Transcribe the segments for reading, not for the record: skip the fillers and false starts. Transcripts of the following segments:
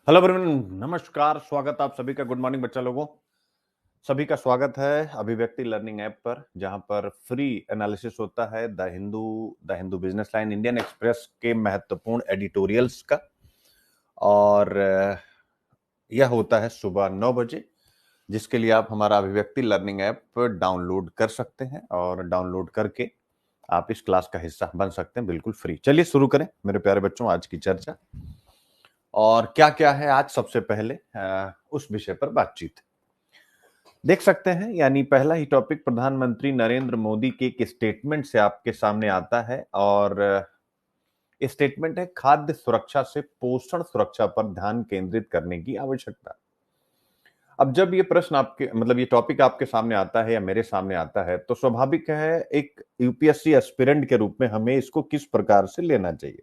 Hello everyone, नमस्कार। स्वागत आप सभी का। गुड मॉर्निंग बच्चा लोगों, सभी का स्वागत है अभिव्यक्ति लर्निंग ऐप पर, जहां पर फ्री एनालिसिस होता है the Hindu business line, Indian express के महत्वपूर्ण एडिटोरियल्स का। और यह होता है सुबह 9 बजे, जिसके लिए आप हमारा अभिव्यक्ति लर्निंग ऐप डाउनलोड कर सकते हैं और डाउनलोड करके आप इस क्लास का हिस्सा बन सकते हैं, बिल्कुल फ्री। चलिए शुरू करें मेरे प्यारे बच्चों आज की चर्चा। और क्या क्या है आज, सबसे पहले उस विषय पर बातचीत देख सकते हैं। यानी पहला ही टॉपिक प्रधानमंत्री नरेंद्र मोदी के एक स्टेटमेंट से आपके सामने आता है, और स्टेटमेंट है खाद्य सुरक्षा से पोषण सुरक्षा पर ध्यान केंद्रित करने की आवश्यकता। अब जब ये प्रश्न आपके मतलब ये टॉपिक आपके सामने आता है या मेरे सामने आता है, तो स्वाभाविक है एक यूपीएससी एस्पिरेंट के रूप में हमें इसको किस प्रकार से लेना चाहिए।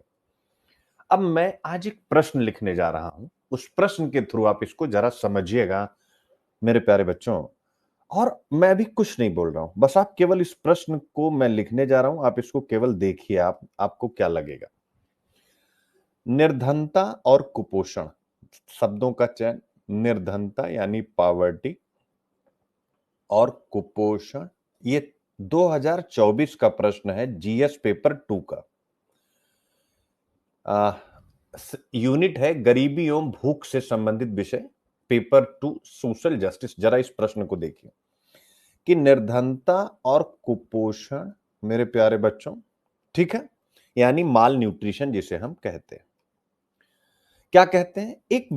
अब मैं आज एक प्रश्न लिखने जा रहा हूं, उस प्रश्न के थ्रू आप इसको जरा समझिएगा मेरे प्यारे बच्चों। और मैं अभी कुछ नहीं बोल रहा हूं, बस आप केवल इस प्रश्न को मैं लिखने जा रहा हूं, आप इसको केवल देखिए, आपको क्या लगेगा। निर्धनता और कुपोषण, शब्दों का चयन। निर्धनता यानी पॉवर्टी, और कुपोषण, ये 2024 का प्रश्न है, जीएस पेपर 2 का। यूनिट है गरीबी एवं भूख से संबंधित विषय, पेपर 2 सोशल जस्टिस। जरा इस प्रश्न को देखिए कि निर्धनता और कुपोषण मेरे प्यारे बच्चों, ठीक है, यानी माल न्यूट्रिशन जिसे हम कहते हैं, क्या कहते हैं, एक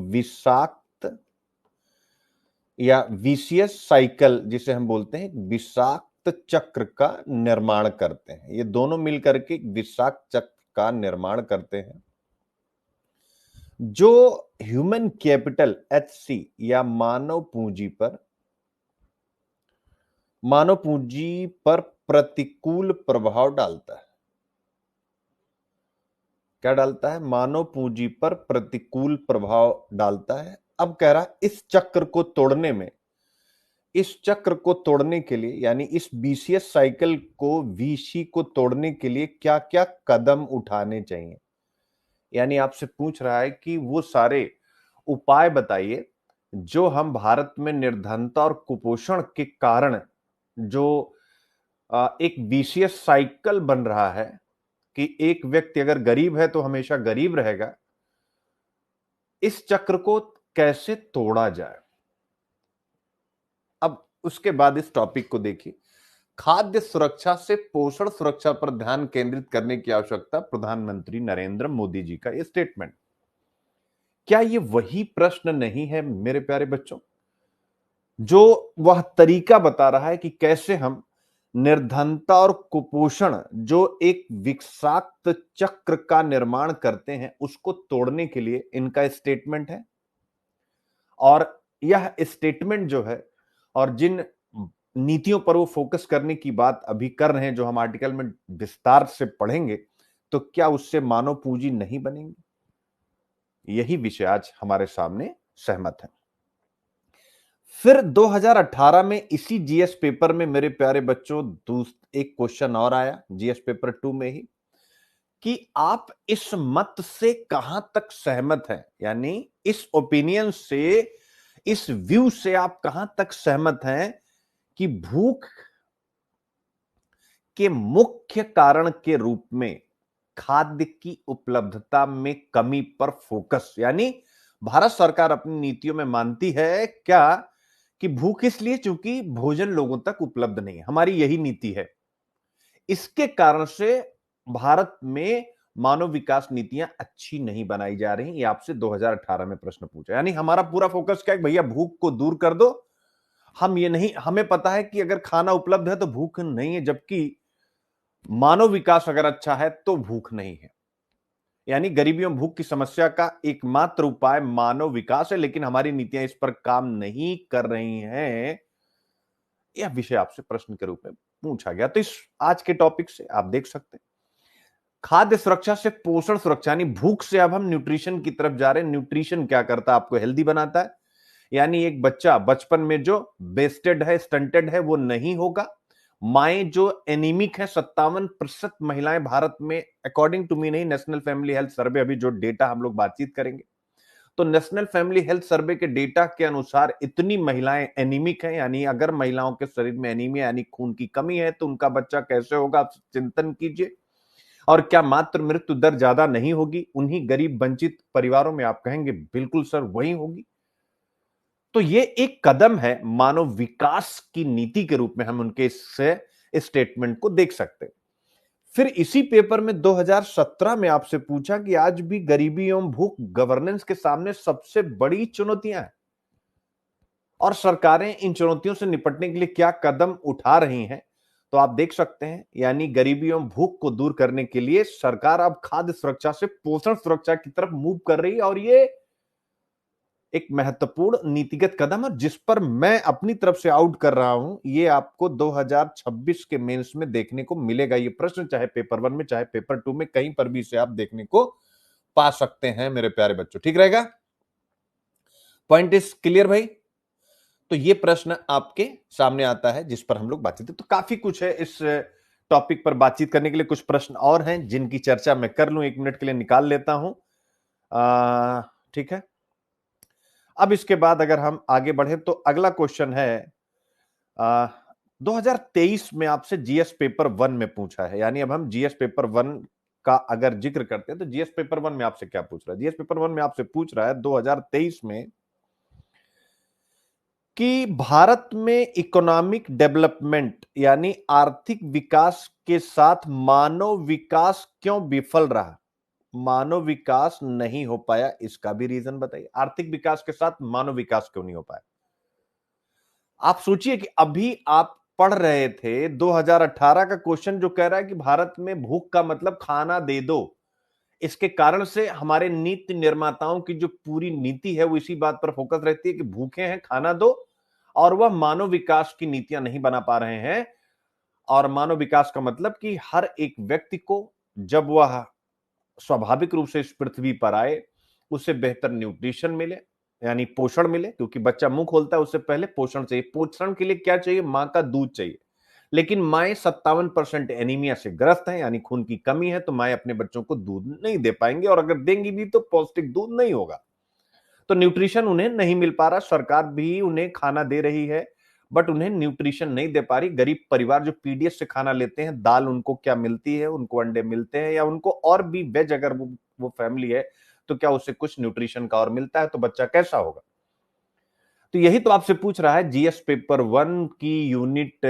विषाक्त या विशियस साइकिल जिसे हम बोलते हैं, विषाक्त चक्र का निर्माण करते हैं। ये दोनों मिलकर के एक विषाक्त चक्र का निर्माण करते हैं, जो ह्यूमन कैपिटल एचसी या मानव पूंजी पर प्रतिकूल प्रभाव डालता है। क्या डालता है? मानव पूंजी पर प्रतिकूल प्रभाव डालता है। अब कह रहा है इस चक्र को तोड़ने के लिए, यानी इस बीसीएस साइकिल को, वीसी को तोड़ने के लिए क्या क्या कदम उठाने चाहिए। यानी आपसे पूछ रहा है कि वो सारे उपाय बताइए जो हम भारत में निर्धनता और कुपोषण के कारण जो एक विशियस साइकिल बन रहा है कि एक व्यक्ति अगर गरीब है तो हमेशा गरीब रहेगा, इस चक्र को कैसे तोड़ा जाए। अब उसके बाद इस टॉपिक को देखिए, खाद्य सुरक्षा से पोषण सुरक्षा पर ध्यान केंद्रित करने की आवश्यकता, प्रधानमंत्री नरेंद्र मोदी जी का यह स्टेटमेंट। क्या ये वही प्रश्न नहीं है मेरे प्यारे बच्चों, जो वह तरीका बता रहा है कि कैसे हम निर्धनता और कुपोषण, जो एक विषाक्त चक्र का निर्माण करते हैं, उसको तोड़ने के लिए इनका स्टेटमेंट है। और यह स्टेटमेंट जो है, और जिन नीतियों पर वो फोकस करने की बात अभी कर रहे हैं, जो हम आर्टिकल में विस्तार से पढ़ेंगे, तो क्या उससे मानव पूंजी नहीं बनेंगी? यही विषय आज हमारे सामने सहमत है। फिर 2018 में इसी जीएस पेपर में मेरे प्यारे बच्चों एक क्वेश्चन और आया, जीएस पेपर 2 में ही, कि आप इस मत से कहां तक सहमत हैं। यानी इस ओपिनियन से, इस व्यू से आप कहां तक सहमत हैं कि भूख के मुख्य कारण के रूप में खाद्य की उपलब्धता में कमी पर फोकस। यानी भारत सरकार अपनी नीतियों में मानती है क्या कि भूख इसलिए चूंकि भोजन लोगों तक उपलब्ध नहीं है, हमारी यही नीति है, इसके कारण से भारत में मानव विकास नीतियां अच्छी नहीं बनाई जा रही। ये आपसे 2018 में प्रश्न पूछा। यानी हमारा पूरा फोकस क्या है, भैया भूख को दूर कर दो। हम ये नहीं, हमें पता है कि अगर खाना उपलब्ध है तो भूख नहीं है, जबकि मानव विकास अगर अच्छा है तो भूख नहीं है। यानी गरीबी और भूख की समस्या का एकमात्र उपाय मानव विकास है, लेकिन हमारी नीतियां इस पर काम नहीं कर रही हैं। यह विषय आपसे प्रश्न के रूप में पूछा गया। तो इस आज के टॉपिक से आप देख सकते हैं, खाद्य सुरक्षा से पोषण सुरक्षा, यानी भूख से अब हम न्यूट्रिशन की तरफ जा रहे हैं। न्यूट्रिशन क्या करता है? आपको हेल्दी बनाता है। यानी एक बच्चा बचपन में जो वेस्टेड है, स्टंटेड है, वो नहीं होगा। माएं जो एनीमिक है, 57% महिलाएं भारत में, अकॉर्डिंग टू मी नहीं, नेशनल फैमिली हेल्थ सर्वे, अभी जो डेटा हम लोग बातचीत करेंगे, तो नेशनल फैमिली हेल्थ सर्वे के डेटा के अनुसार इतनी महिलाएं एनीमिक हैं, यानी अगर महिलाओं के शरीर में एनीमिया यानी खून की कमी है तो उनका बच्चा कैसे होगा, आप चिंतन कीजिए। और क्या मातृ मृत्यु दर ज्यादा नहीं होगी उन्हीं गरीब वंचित परिवारों में? आप कहेंगे बिल्कुल सर वही होगी। तो ये एक कदम है मानव विकास की नीति के रूप में, हम उनके इस स्टेटमेंट को देख सकते हैं। फिर इसी पेपर में 2017 में आपसे पूछा कि आज भी गरीबी एवं भूख गवर्नेंस के सामने सबसे बड़ी चुनौतियां हैं और सरकारें इन चुनौतियों से निपटने के लिए क्या कदम उठा रही हैं। तो आप देख सकते हैं, यानी गरीबी एवं भूख को दूर करने के लिए सरकार अब खाद्य सुरक्षा से पोषण सुरक्षा की तरफ मूव कर रही है, और ये एक महत्वपूर्ण नीतिगत कदम है जिस पर मैं अपनी तरफ से आउट कर रहा हूं। ये आपको 2026 के मेंस में देखने को मिलेगा ये प्रश्न, चाहे पेपर 1 में चाहे पेपर 2 में, कहीं पर भी इसे आप देखने को पा सकते हैं मेरे प्यारे बच्चों। ठीक रहेगा? पॉइंट इज क्लियर भाई? तो ये प्रश्न आपके सामने आता है जिस पर हम लोग बातचीत, तो काफी कुछ है इस टॉपिक पर बातचीत करने के लिए। कुछ प्रश्न और हैं जिनकी चर्चा मैं कर लूं, 1 मिनट के लिए निकाल लेता हूं। ठीक है, अब इसके बाद अगर हम आगे बढ़े तो अगला क्वेश्चन है 2023 में आपसे जीएस पेपर 1 में पूछा है, यानी अब हम जीएस पेपर 1 का अगर जिक्र करते हैं तो जीएस पेपर 1 में आपसे क्या पूछ रहा है? जीएस पेपर 1 में आपसे पूछ रहा है 2023 में कि भारत में इकोनॉमिक डेवलपमेंट यानी आर्थिक विकास के साथ मानव विकास क्यों विफल रहा, मानव विकास नहीं हो पाया, इसका भी रीजन बताइए। आर्थिक विकास के साथ मानव विकास क्यों नहीं हो पाया? आप सोचिए कि अभी आप पढ़ रहे थे 2018 का क्वेश्चन जो कह रहा है कि भारत में भूख का मतलब खाना दे दो। इसके कारण से हमारे नीति निर्माताओं की जो पूरी नीति है वो इसी बात पर फोकस रहती है कि भूखे हैं खाना दो, और वह मानव विकास की नीतियां नहीं बना पा रहे हैं। और मानव विकास का मतलब कि हर एक व्यक्ति को जब वह स्वाभाविक रूप से इस पृथ्वी पर आए उसे बेहतर न्यूट्रिशन मिले, यानी पोषण मिले, क्योंकि बच्चा मुंह खोलता है उससे पहले पोषण चाहिए। पोषण के लिए क्या चाहिए? मां का दूध चाहिए। लेकिन माएं 57% एनीमिया से ग्रस्त हैं, यानी खून की कमी है, तो माएं अपने बच्चों को दूध नहीं दे पाएंगी, और अगर देंगी भी तो पौष्टिक दूध नहीं होगा। तो न्यूट्रिशन उन्हें नहीं मिल पा रहा। सरकार भी उन्हें खाना दे रही है बट उन्हें न्यूट्रिशन नहीं दे पा रही। गरीब परिवार जो पीडीएस से खाना लेते हैं, दाल उनको क्या मिलती है? उनको अंडे मिलते हैं, या उनको और भी वेज, अगर वो फैमिली है तो क्या उसे कुछ न्यूट्रिशन का और मिलता है? तो बच्चा कैसा होगा? तो यही तो आपसे पूछ रहा है जीएस पेपर 1 की यूनिट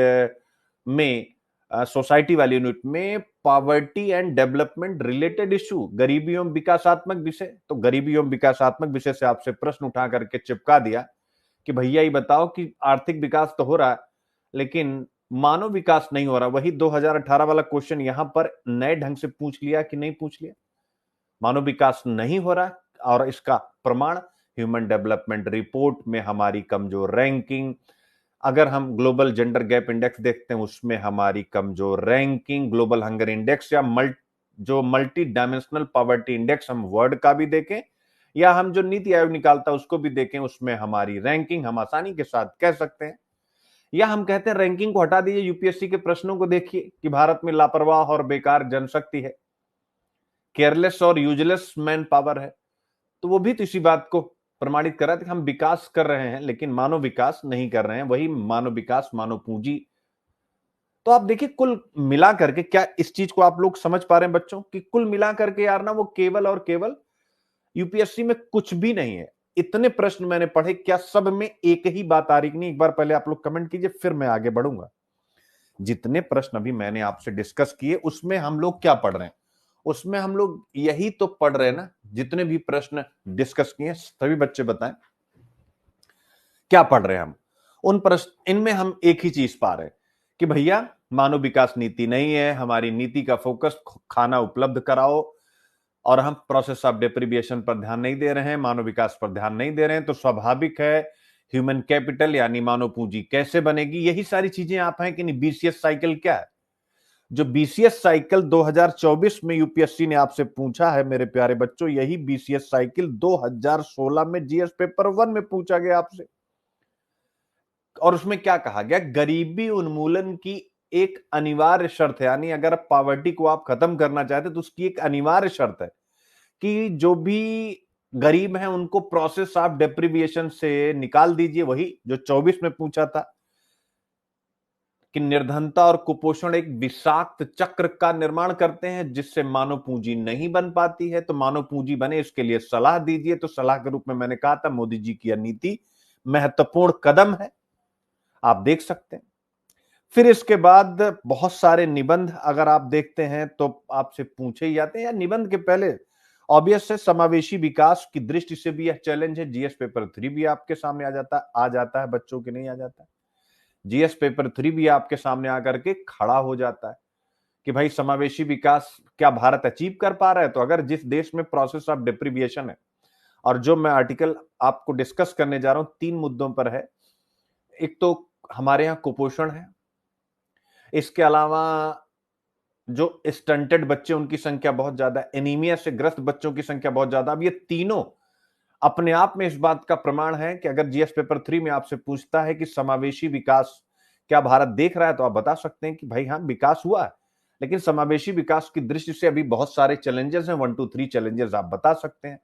में, सोसाइटी वाली यूनिट में, poverty and development related issue, गरीबी एवं विकासात्मक विषय। तो गरीबी एवं विकासात्मक विषय से आपसे प्रश्न उठा करके चिपका दिया कि भैया ये बताओ कि आर्थिक विकास तो हो रहा है लेकिन मानव विकास नहीं हो रहा। वही 2018 वाला क्वेश्चन यहां पर नए ढंग से पूछ लिया कि नहीं पूछ लिया? मानव विकास नहीं हो रहा, और इसका प्रमाण ह्यूमन डेवलपमेंट रिपोर्ट में हमारी कमजोर रैंकिंग। अगर हम ग्लोबल जेंडर गैप इंडेक्स देखते हैं उसमें हमारी कमजोर रैंकिंग, ग्लोबल हंगर इंडेक्स या जो मल्टी डायमेंशनल पॉवर्टी इंडेक्स, हम वर्ड का भी देखें या हम जो नीति आयोग निकालता है उसको भी देखें, उसमें हमारी रैंकिंग हम आसानी के साथ कह सकते हैं। या हम कहते हैं रैंकिंग को हटा दीजिए, यूपीएससी के प्रश्नों को देखिए कि भारत में लापरवाह और बेकार जनशक्ति है, केयरलेस और यूजलेस मैन पावर है। तो वो भी तो इसी बात को प्रमाणित कर रहा था कि हम विकास कर रहे हैं लेकिन मानव विकास नहीं कर रहे हैं। वही मानव विकास, मानव पूंजी। तो आप देखिए कुल मिला करके, क्या इस चीज को आप लोग समझ पा रहे हैं बच्चों कि कुल मिला करके यार ना, वो केवल और केवल यूपीएससी में कुछ भी नहीं है। इतने प्रश्न मैंने पढ़े, क्या सब में एक ही बात आ रही नहीं? एक बार पहले आप लोग कमेंट कीजिए फिर मैं आगे बढ़ूंगा। जितने प्रश्न अभी मैंने आपसे डिस्कस किए उसमें हम लोग क्या पढ़ रहे हैं? उसमें हम लोग यही तो पढ़ रहे हैं ना, जितने भी प्रश्न डिस्कस किए सभी बच्चे बताएं क्या पढ़ रहे हैं हम उन प्रश्न। इनमें हम एक ही चीज पा रहे हैं कि भैया मानव विकास नीति नहीं है, हमारी नीति का फोकस खाना उपलब्ध कराओ, और हम प्रोसेस ऑफ डेप्रिविएशन पर ध्यान नहीं दे रहे हैं, मानव विकास पर ध्यान नहीं दे रहे हैं। तो स्वाभाविक है ह्यूमन कैपिटल यानी मानव पूंजी कैसे बनेगी? यही सारी चीजें आप हैं कि नहीं। बीसीएस साइकिल क्या है? जो बीसीएस साइकिल 2024 में यूपीएससी ने आपसे पूछा है मेरे प्यारे बच्चों, यही बीसीएस साइकिल 2016 में जीएस पेपर 1 में पूछा गया आपसे। और उसमें क्या कहा गया? गरीबी उन्मूलन की एक अनिवार्य शर्त है, यानी अगर पॉवर्टी को आप खत्म करना चाहते तो उसकी एक अनिवार्य शर्त है कि जो भी गरीब हैं उनको प्रोसेस ऑफ डेप्रिविएशन से निकाल दीजिए। वही जो 24 में पूछा था कि निर्धनता और कुपोषण एक विषाक्त चक्र का निर्माण करते हैं जिससे मानव पूंजी नहीं बन पाती है, तो मानव पूंजी बने इसके लिए सलाह दीजिए। तो सलाह के रूप में मैंने कहा था मोदी जी की यह नीति महत्वपूर्ण कदम है, आप देख सकते हैं। फिर इसके बाद बहुत सारे निबंध अगर आप देखते हैं तो आपसे पूछे ही जाते हैं, या निबंध के पहले ऑब्वियस है समावेशी विकास की दृष्टि से भी यह चैलेंज है। जीएस पेपर 3 भी आपके सामने आ जाता है, बच्चों के नहीं आ जाता है। जीएस पेपर 3 भी आपके सामने आकर के खड़ा हो जाता है कि भाई समावेशी विकास क्या भारत अचीव कर पा रहा है। तो अगर जिस देश में प्रोसेस ऑफ डिप्रीविएशन है, और जो मैं आर्टिकल आपको डिस्कस करने जा रहा हूं 3 मुद्दों पर है। एक तो हमारे यहां कुपोषण है, इसके अलावा जो स्टंटेड बच्चे उनकी संख्या बहुत ज्यादा, एनीमिया से ग्रस्त बच्चों की संख्या बहुत ज्यादा। अब ये तीनों अपने आप में इस बात का प्रमाण है कि अगर जीएस पेपर 3 में आपसे पूछता है कि समावेशी विकास क्या भारत देख रहा है, तो आप बता सकते हैं कि भाई हाँ विकास हुआ है, लेकिन समावेशी विकास की दृष्टि से अभी बहुत सारे चैलेंजेस हैं। 1 2 3 चैलेंजेस आप बता सकते हैं।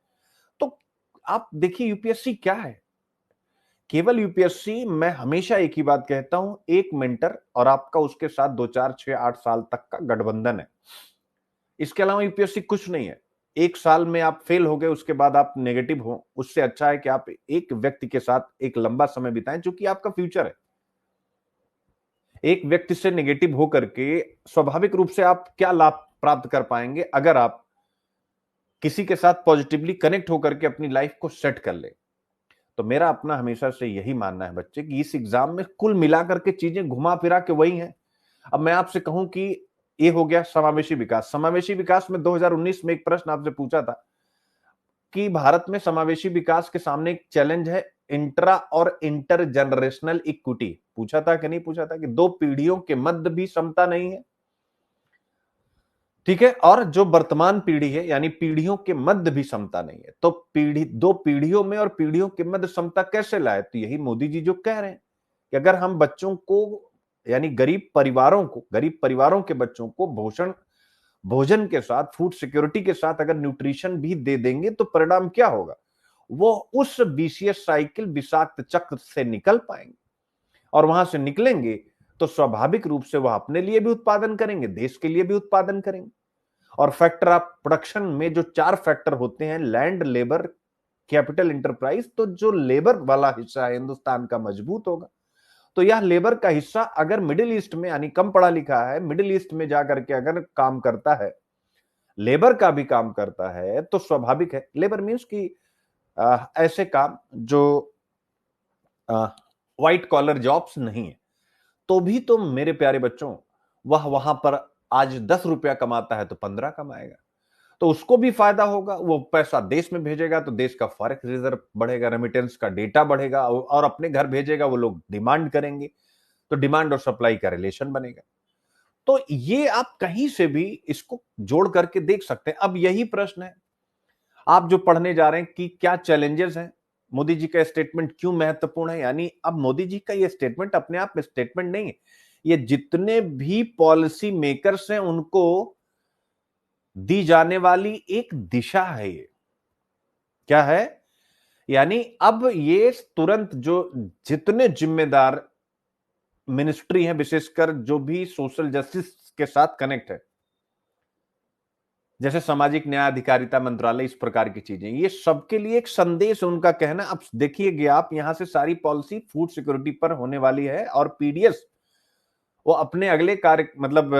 तो आप देखिए यूपीएससी क्या है, केवल यूपीएससी। मैं हमेशा एक ही बात कहता हूं, एक मेंटर और आपका उसके साथ 2 4 6 8 साल तक का गठबंधन है। इसके अलावा यूपीएससी कुछ नहीं है। एक साल में आप फेल हो गए, उसके बाद आप नेगेटिव हो, उससे अच्छा है कि आप एक व्यक्ति के साथ एक लंबा समय बिताएं जो कि आपका फ्यूचर है। एक व्यक्ति से नेगेटिव होकर के स्वाभाविक रूप से आप क्या लाभ प्राप्त कर पाएंगे अगर आप किसी के साथ पॉजिटिवली कनेक्ट होकर के अपनी लाइफ को सेट कर ले। तो मेरा अपना हमेशा से यही मानना है बच्चे कि इस एग्जाम में कुल मिलाकर के चीजें घुमा फिरा के वही हैं। अब मैं आपसे कहूं कि ये हो गया समावेशी विकास। समावेशी विकास में 2019 में एक प्रश्न आपसे पूछा था कि भारत में समावेशी विकास के सामने एक चैलेंज है, इंट्रा और इंटर जनरेशनल इक्विटी। पूछा था कि नहीं पूछा था कि दो पीढ़ियों के मध्य भी समता नहीं है, ठीक है, और जो वर्तमान पीढ़ी है यानी पीढ़ियों के मध्य भी समता नहीं है। तो दो पीढ़ियों में और पीढ़ियों के मध्य समता कैसे लाए? तो यही मोदी जी जो कह रहे हैं कि अगर हम बच्चों को यानी गरीब परिवारों के बच्चों को भोजन के साथ, फूड सिक्योरिटी के साथ अगर न्यूट्रिशन भी दे देंगे तो परिणाम क्या होगा? वो उस विशियस साइकिल, विषाक्त चक्र से निकल पाएंगे, और वहां से निकलेंगे तो स्वाभाविक रूप से वह अपने लिए भी उत्पादन करेंगे, देश के लिए भी उत्पादन करेंगे। और फैक्टर ऑफ प्रोडक्शन में जो 4 फैक्टर होते हैं, लैंड, लेबर, कैपिटल, इंटरप्राइज, तो जो लेबर वाला हिस्सा है हिंदुस्तान का मजबूत होगा। तो यह लेबर का हिस्सा अगर मिडिल ईस्ट में यानी कम पढ़ा लिखा है, मिडिल ईस्ट में जाकर के अगर काम करता है, लेबर का भी काम करता है, तो स्वाभाविक है। लेबर मीन्स कि ऐसे काम जो व्हाइट कॉलर जॉब्स नहीं है, तो भी तो मेरे प्यारे बच्चों वह वहां पर आज 10 रुपया कमाता है तो 15 कमाएगा, तो उसको भी फायदा होगा। वो पैसा देश में भेजेगा तो देश का फॉरेक्स रिजर्व बढ़ेगा, रेमिटेंस का डेटा बढ़ेगा, और अपने घर भेजेगा, वो लोग डिमांड करेंगे, तो डिमांड और सप्लाई का रिलेशन बनेगा। तो ये आप कहीं से भी इसको जोड़ करके देख सकते हैं। अब यही प्रश्न है, आप जो पढ़ने जा रहे हैं कि क्या चैलेंजेस हैं, मोदी जी का स्टेटमेंट क्यों महत्वपूर्ण है। यानी अब मोदी जी का ये स्टेटमेंट अपने आप में स्टेटमेंट नहीं है, ये जितने भी पॉलिसी मेकर्स हैं उनको दी जाने वाली एक दिशा है। ये क्या है? यानी अब ये तुरंत जो जितने जिम्मेदार मिनिस्ट्री हैं, विशेषकर जो भी सोशल जस्टिस के साथ कनेक्ट है, जैसे सामाजिक न्याय अधिकारिता मंत्रालय, इस प्रकार की चीजें, ये सबके लिए एक संदेश है उनका कहना। अब देखिएगा आप यहां से सारी पॉलिसी फूड सिक्योरिटी पर होने वाली है, और पीडीएस वो अपने अगले कार्य मतलब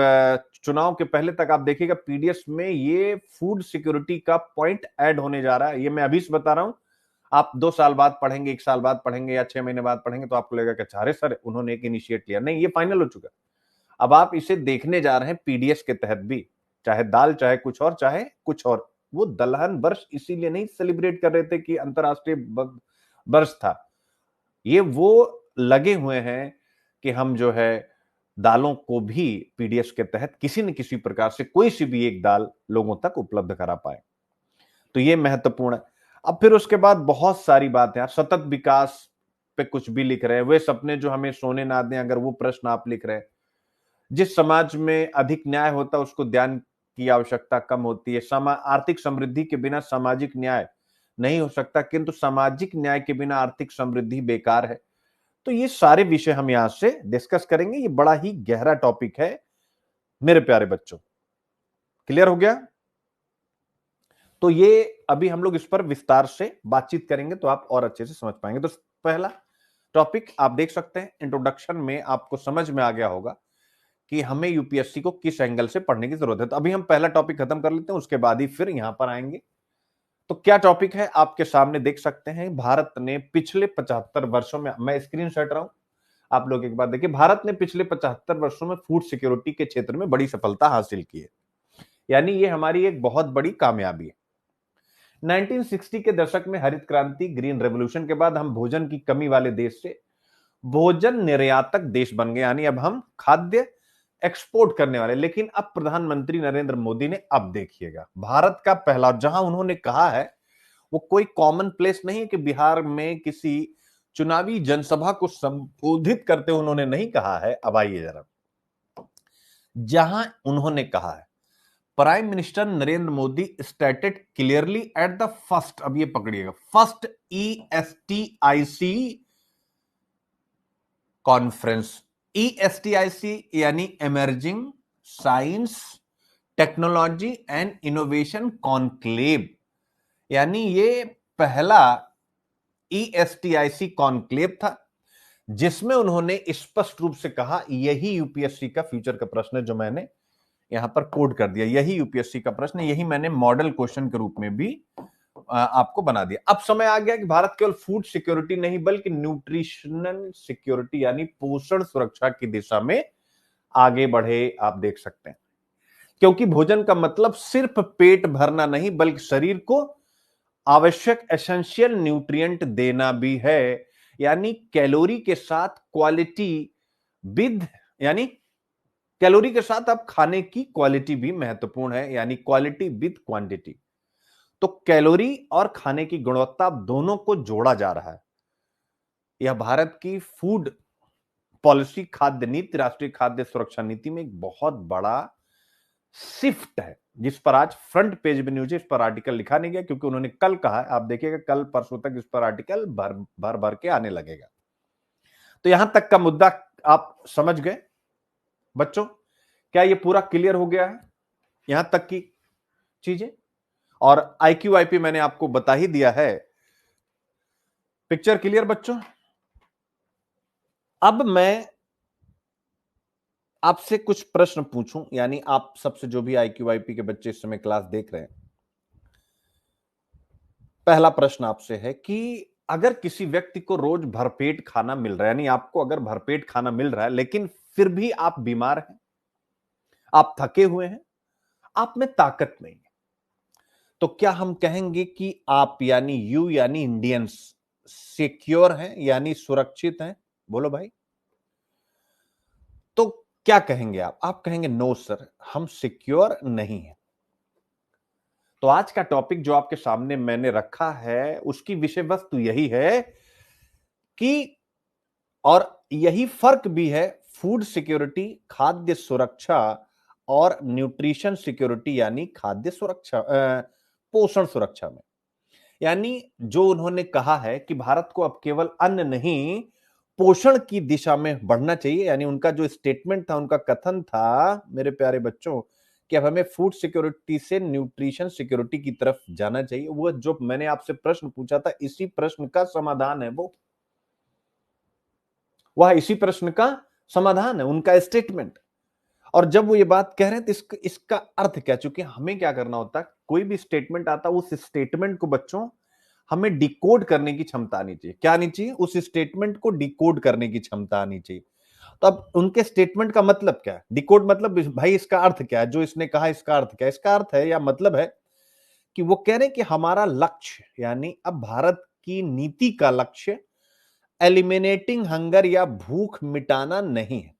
चुनाव के पहले तक आप देखिएगा पीडीएस में ये फूड सिक्योरिटी का पॉइंट ऐड होने जा रहा है। ये मैं अभी से बता रहा हूं, आप 2 साल बाद पढ़ेंगे, 1 साल बाद पढ़ेंगे, या 6 महीने बाद पढ़ेंगे तो आपको लगेगा कि अच्छा, अरे सर उन्होंने एक इनिशिएट लिया। नहीं, ये फाइनल हो चुका। अब आप इसे देखने जा रहे हैं पीडीएस के तहत भी, चाहे दाल, चाहे कुछ और, चाहे कुछ और। वो दलहन वर्ष इसीलिए नहीं सेलिब्रेट कर रहे थे कि अंतरराष्ट्रीय वर्ष था, ये वो लगे हुए हैं कि हम जो है दालों को भी पीडीएस के तहत किसी न किसी प्रकार से कोई सी भी एक दाल लोगों तक उपलब्ध करा पाए। तो ये महत्वपूर्ण है। अब फिर उसके बाद बहुत सारी बातें, आप सतत विकास पे कुछ भी लिख रहे हैं, वे सपने जो हमें सोने ना दें, अगर वो प्रश्न आप लिख रहे हैं, जिस समाज में अधिक न्याय होता है उसको ध्यान की आवश्यकता कम होती है। आर्थिक समृद्धि के बिना सामाजिक न्याय नहीं हो सकता, किंतु सामाजिक न्याय के बिना आर्थिक समृद्धि बेकार है। तो ये सारे विषय हम यहां से डिस्कस करेंगे। ये बड़ा ही गहरा टॉपिक है मेरे प्यारे बच्चों। क्लियर हो गया? तो ये अभी हम लोग इस पर विस्तार से बातचीत करेंगे तो आप और अच्छे से समझ पाएंगे। तो पहला टॉपिक आप देख सकते हैं, इंट्रोडक्शन में आपको समझ में आ गया होगा कि हमें यूपीएससी को किस एंगल से पढ़ने की जरूरत है। तो अभी हम पहला टॉपिक खत्म कर लेते हैं, उसके बाद ही फिर यहां पर आएंगे। तो क्या टॉपिक है आपके सामने देख सकते हैं। भारत ने पिछले 75 वर्षों में, मैं स्क्रीन शॉट रहा हूं, आप लोग एक बात देखिए, भारत ने पिछले 75 वर्षों में फूड सिक्योरिटी के क्षेत्र में बड़ी सफलता हासिल की है। यानी ये हमारी एक बहुत बड़ी कामयाबी है। 1960 के दशक में हरित क्रांति, ग्रीन रेवोल्यूशन के बाद हम भोजन की कमी वाले देश से भोजन निर्यातक देश बन गए। यानी अब हम खाद्य एक्सपोर्ट करने वाले। लेकिन अब प्रधानमंत्री नरेंद्र मोदी ने, अब देखिएगा, भारत का पहला, जहां उन्होंने कहा है वो कोई कॉमन प्लेस नहीं है कि बिहार में किसी चुनावी जनसभा को संबोधित करते हुए उन्होंने नहीं कहा है। अब आइए जरा, जहां उन्होंने कहा है, prime minister Narendra Modi stated clearly at the first, अब ये पकड़िएगा, फर्स्ट ESTIC कॉन्फ्रेंस। ESTIC यानी emerging science technology and innovation conclave. यानी ये पहला ESTIC कॉन्क्लेव था जिसमें उन्होंने स्पष्ट रूप से कहा, यही यूपीएससी का फ्यूचर का प्रश्न है जो मैंने यहां पर कोड कर दिया, यही यूपीएससी का प्रश्न, यही मैंने मॉडल क्वेश्चन के रूप में भी आपको बना दिया। अब समय आ गया कि भारत केवल फूड सिक्योरिटी नहीं बल्कि न्यूट्रिशनल सिक्योरिटी यानी पोषण सुरक्षा की दिशा में आगे बढ़े। आप देख सकते हैं, क्योंकि भोजन का मतलब सिर्फ पेट भरना नहीं बल्कि शरीर को आवश्यक एसेंशियल न्यूट्रिएंट देना भी है। यानी कैलोरी के साथ क्वालिटी विद, यानी कैलोरी के साथ आप खाने की क्वालिटी भी महत्वपूर्ण है, यानी क्वालिटी विद क्वांटिटी। तो कैलोरी और खाने की गुणवत्ता दोनों को जोड़ा जा रहा है। यह भारत की फूड पॉलिसी, खाद्य नीति, राष्ट्रीय खाद्य सुरक्षा नीति में एक बहुत बड़ा शिफ्ट है, जिस पर आज फ्रंट पेज में न्यूज, इस पर आर्टिकल लिखा नहीं गया क्योंकि उन्होंने कल कहा है। आप देखिएगा कल परसों तक इस पर आर्टिकल भर भर के आने लगेगा। तो यहां तक का मुद्दा आप समझ गए बच्चों? क्या ये पूरा क्लियर हो गया है यहां तक की चीजें? और IQIP मैंने आपको बता ही दिया है। पिक्चर क्लियर बच्चों? अब मैं आपसे कुछ प्रश्न पूछूं, यानी आप सबसे, जो भी IQIP के बच्चे इस समय क्लास देख रहे हैं, पहला प्रश्न आपसे है कि अगर किसी व्यक्ति को रोज भरपेट खाना मिल रहा है, यानी आपको अगर भरपेट खाना मिल रहा है लेकिन फिर भी आप बीमार हैं, आप थके हुए हैं, आप में ताकत नहीं है, तो क्या हम कहेंगे कि आप, यानी यू, यानी इंडियंस सिक्योर हैं, यानी सुरक्षित हैं? बोलो भाई। तो क्या कहेंगे आप कहेंगे नो सर, हम सिक्योर नहीं हैं। तो आज का टॉपिक जो आपके सामने मैंने रखा है उसकी विषय वस्तु यही है कि, और यही फर्क भी है फूड सिक्योरिटी, खाद्य सुरक्षा, और न्यूट्रिशन सिक्योरिटी यानी खाद्य सुरक्षा, पोषण सुरक्षा में। यानी जो उन्होंने कहा है कि भारत को अब केवल अन्न नहीं पोषण की दिशा में बढ़ना चाहिए, यानी उनका जो स्टेटमेंट था, उनका कथन था मेरे प्यारे बच्चों, कि अब हमें फूड सिक्योरिटी से न्यूट्रिशन सिक्योरिटी की तरफ जाना चाहिए। वो जो मैंने आपसे प्रश्न पूछा था, इसी प्रश्न का समाधान है वो, वह इसी प्रश्न का समाधान है उनका स्टेटमेंट। और जब वो ये बात कह रहे हैं तो इसका अर्थ क्या? चूंकि हमें क्या करना होता है, कोई भी स्टेटमेंट आता है उस स्टेटमेंट को बच्चों हमें डिकोड करने की क्षमता आनी चाहिए। क्या आनी चाहिए? उस स्टेटमेंट को डिकोड करने की क्षमता आनी चाहिए। तो अब उनके स्टेटमेंट का मतलब क्या है? डिकोड मतलब भाई इसका अर्थ क्या है, जो इसने कहा इसका अर्थ क्या है? इसका अर्थ है या मतलब है कि वो कह रहे हैं कि हमारा लक्ष्य, यानी अब भारत की नीति का लक्ष्य एलिमिनेटिंग हंगर या भूख मिटाना नहीं है,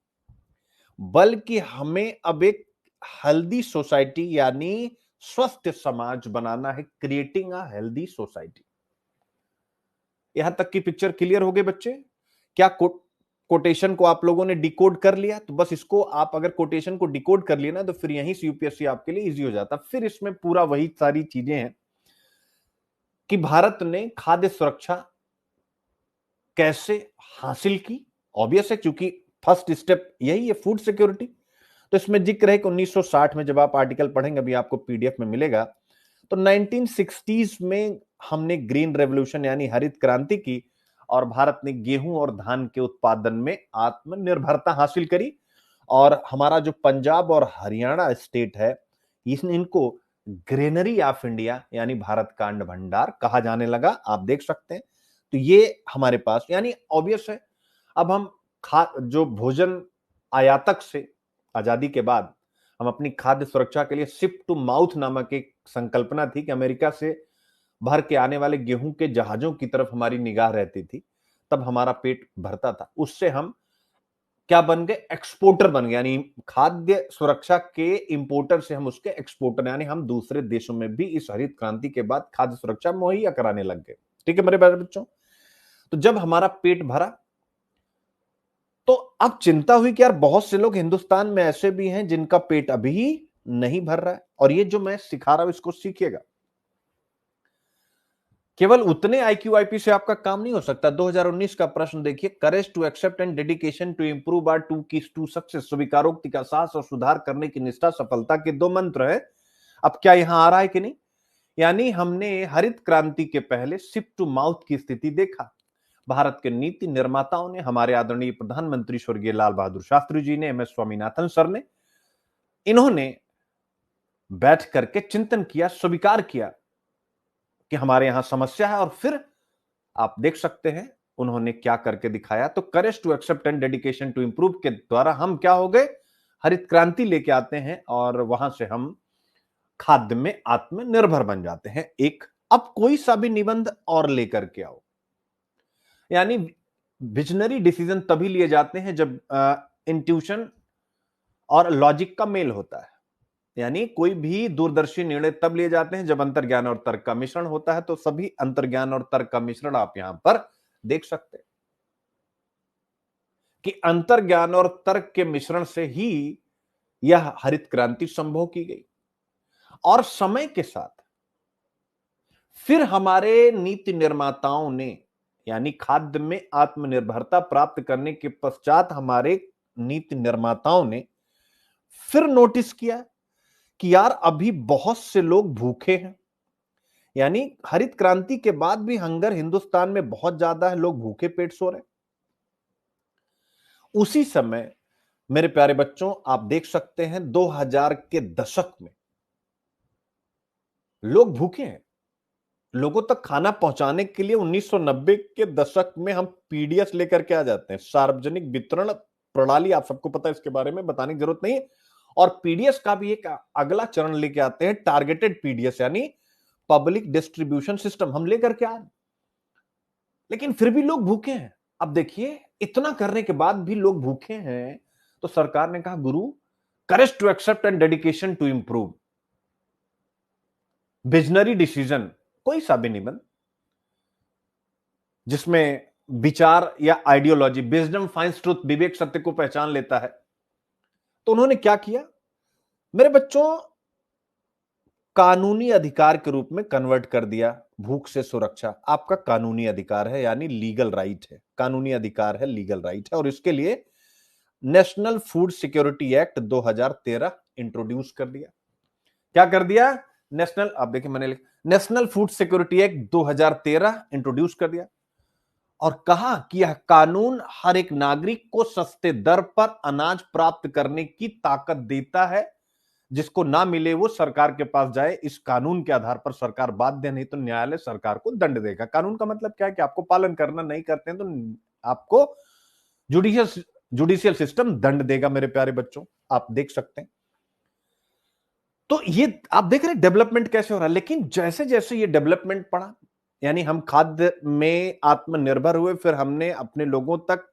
बल्कि हमें अब एक हेल्दी सोसाइटी यानी स्वस्थ समाज बनाना है, क्रिएटिंग अ हेल्दी सोसाइटी। यहां तक की पिक्चर क्लियर हो गई बच्चे? क्या कोटेशन को आप लोगों ने डिकोड कर लिया, तो बस इसको आप अगर कोटेशन को डिकोड कर लिया ना, तो फिर यहीं से यूपीएससी आपके लिए इजी हो जाता। फिर इसमें पूरा वही सारी चीजें हैं कि भारत ने खाद्य सुरक्षा कैसे हासिल की। ऑब्वियस है, क्योंकि फर्स्ट स्टेप यही है, फूड सिक्योरिटी। तो इसमें जिक्र है कि 1960 में, जब आप आर्टिकल पढ़ेंगे, अभी आपको पीडीएफ में मिलेगा, तो 1960s में हमने ग्रीन रेवोल्यूशन यानी हरित क्रांति की, और भारत ने गेहूं और धान के उत्पादन में आत्मनिर्भरता हासिल करी। और हमारा जो पंजाब और हरियाणा स्टेट है, इनको ग्रेनरी ऑफ इंडिया यानी भारत का अन्न भंडार कहा जाने लगा। आप देख सकते हैं। तो ये हमारे पास, यानी ऑब्वियस है, अब हम जो भोजन आयातक से आजादी के बाद हम अपनी खाद्य सुरक्षा के लिए शिप टू माउथ नामक एक संकल्पना थी कि अमेरिका से भर के आने वाले गेहूं के जहाजों की तरफ हमारी निगाह रहती थी, तब हमारा पेट भरता था। उससे हम क्या बन गए? एक्सपोर्टर बन गए। यानी खाद्य सुरक्षा के इंपोर्टर से हम उसके एक्सपोर्टर, यानी हम दूसरे देशों में भी इस हरित क्रांति के बाद खाद्य सुरक्षा मुहैया कराने लग गए। ठीक है मेरे प्यारे बच्चों। तो जब हमारा पेट भरा, तो अब चिंता हुई कि यार बहुत से लोग हिंदुस्तान में ऐसे भी हैं जिनका पेट अभी नहीं भर रहा है। और ये जो मैं सिखा रहा हूं, इसको सीखिएगा। केवल उतने IQ-IP से आपका काम नहीं हो सकता। 2019 का प्रश्न देखिए, courage to accept and dedication to improve are two keys to success. स्वीकारोक्ति का साहस और सुधार करने की निष्ठा सफलता के दो मंत्र है। अब क्या यहां आ रहा है कि नहीं? यानी हमने हरित क्रांति के पहले शिप टू माउथ की स्थिति देखा। भारत के नीति निर्माताओं ने, हमारे आदरणीय प्रधानमंत्री स्वर्गीय लाल बहादुर शास्त्री जी ने, MS स्वामीनाथन सर ने, इन्होंने बैठ करके चिंतन किया, स्वीकार किया कि हमारे यहां समस्या है। और फिर आप देख सकते हैं उन्होंने क्या करके दिखाया। तो courage to accept and dedication to improve के द्वारा हम क्या हो गए? हरित क्रांति लेके आते हैं, और वहां से हम खाद्य में आत्मनिर्भर बन जाते हैं। एक, अब कोई सा भी निबंध और लेकर के आओ, यानी विजनरी डिसीजन तभी लिए जाते हैं जब इंट्यूशन और लॉजिक का मेल होता है। यानी कोई भी दूरदर्शी निर्णय तब लिए जाते हैं जब अंतर्ज्ञान और तर्क का मिश्रण होता है। तो सभी अंतर्ज्ञान और तर्क का मिश्रण आप यहां पर देख सकते हैं कि अंतर्ज्ञान और तर्क के मिश्रण से ही यह हरित क्रांति संभव की गई। और समय के साथ फिर हमारे नीति निर्माताओं ने, यानी खाद्य में आत्मनिर्भरता प्राप्त करने के पश्चात हमारे नीति निर्माताओं ने फिर नोटिस किया कि यार अभी बहुत से लोग भूखे हैं। यानी हरित क्रांति के बाद भी हंगर हिंदुस्तान में बहुत ज्यादा है, लोग भूखे पेट सो रहे। उसी समय मेरे प्यारे बच्चों, आप देख सकते हैं 2000 के दशक में लोग भूखे हैं। लोगों तक खाना पहुंचाने के लिए 1990 के दशक में हम PDS लेकर के आ जाते हैं, सार्वजनिक वितरण प्रणाली। आप सबको पता है, इसके बारे में बताने की जरूरत नहीं है। और PDS का भी एक अगला चरण लेके आते हैं, टारगेटेड PDS यानी पब्लिक डिस्ट्रीब्यूशन सिस्टम हम लेकर के आ रहे। लेकिन फिर भी लोग भूखे हैं। अब देखिए, इतना करने के बाद भी लोग भूखे हैं, तो सरकार ने कहा गुरु, courage to accept and dedication to improve. Visionary decision, कोई सा भी निबंध जिसमें विचार या आइडियोलॉजी, विजडम फाइंड्स ट्रुथ, विवेक सत्य को पहचान लेता है। तो उन्होंने क्या किया मेरे बच्चों? कानूनी अधिकार के रूप में कन्वर्ट कर दिया। भूख से सुरक्षा आपका कानूनी अधिकार है, यानी लीगल राइट है। कानूनी अधिकार है, लीगल राइट है। और इसके लिए national food security act 2013 introduce कर दिया। क्या कर दिया? नेशनल, आप देखिए मैंने national food security act 2013 introduce कर दिया, और कहा कि यह कानून हर एक नागरिक को सस्ते दर पर अनाज प्राप्त करने की ताकत देता है। जिसको ना मिले वो सरकार के पास जाए। इस कानून के आधार पर सरकार बाध्य, नहीं तो न्यायालय सरकार को दंड देगा। कानून का मतलब क्या है कि आपको पालन करना, नहीं करते हैं तो आपको जुडिशियल सिस्टम दंड देगा। मेरे प्यारे बच्चों, आप देख सकते हैं। तो ये आप देख रहे हैं डेवलपमेंट कैसे हो रहा है। लेकिन जैसे जैसे ये डेवलपमेंट पड़ा, यानी हम खाद्य में आत्मनिर्भर हुए, फिर हमने अपने लोगों तक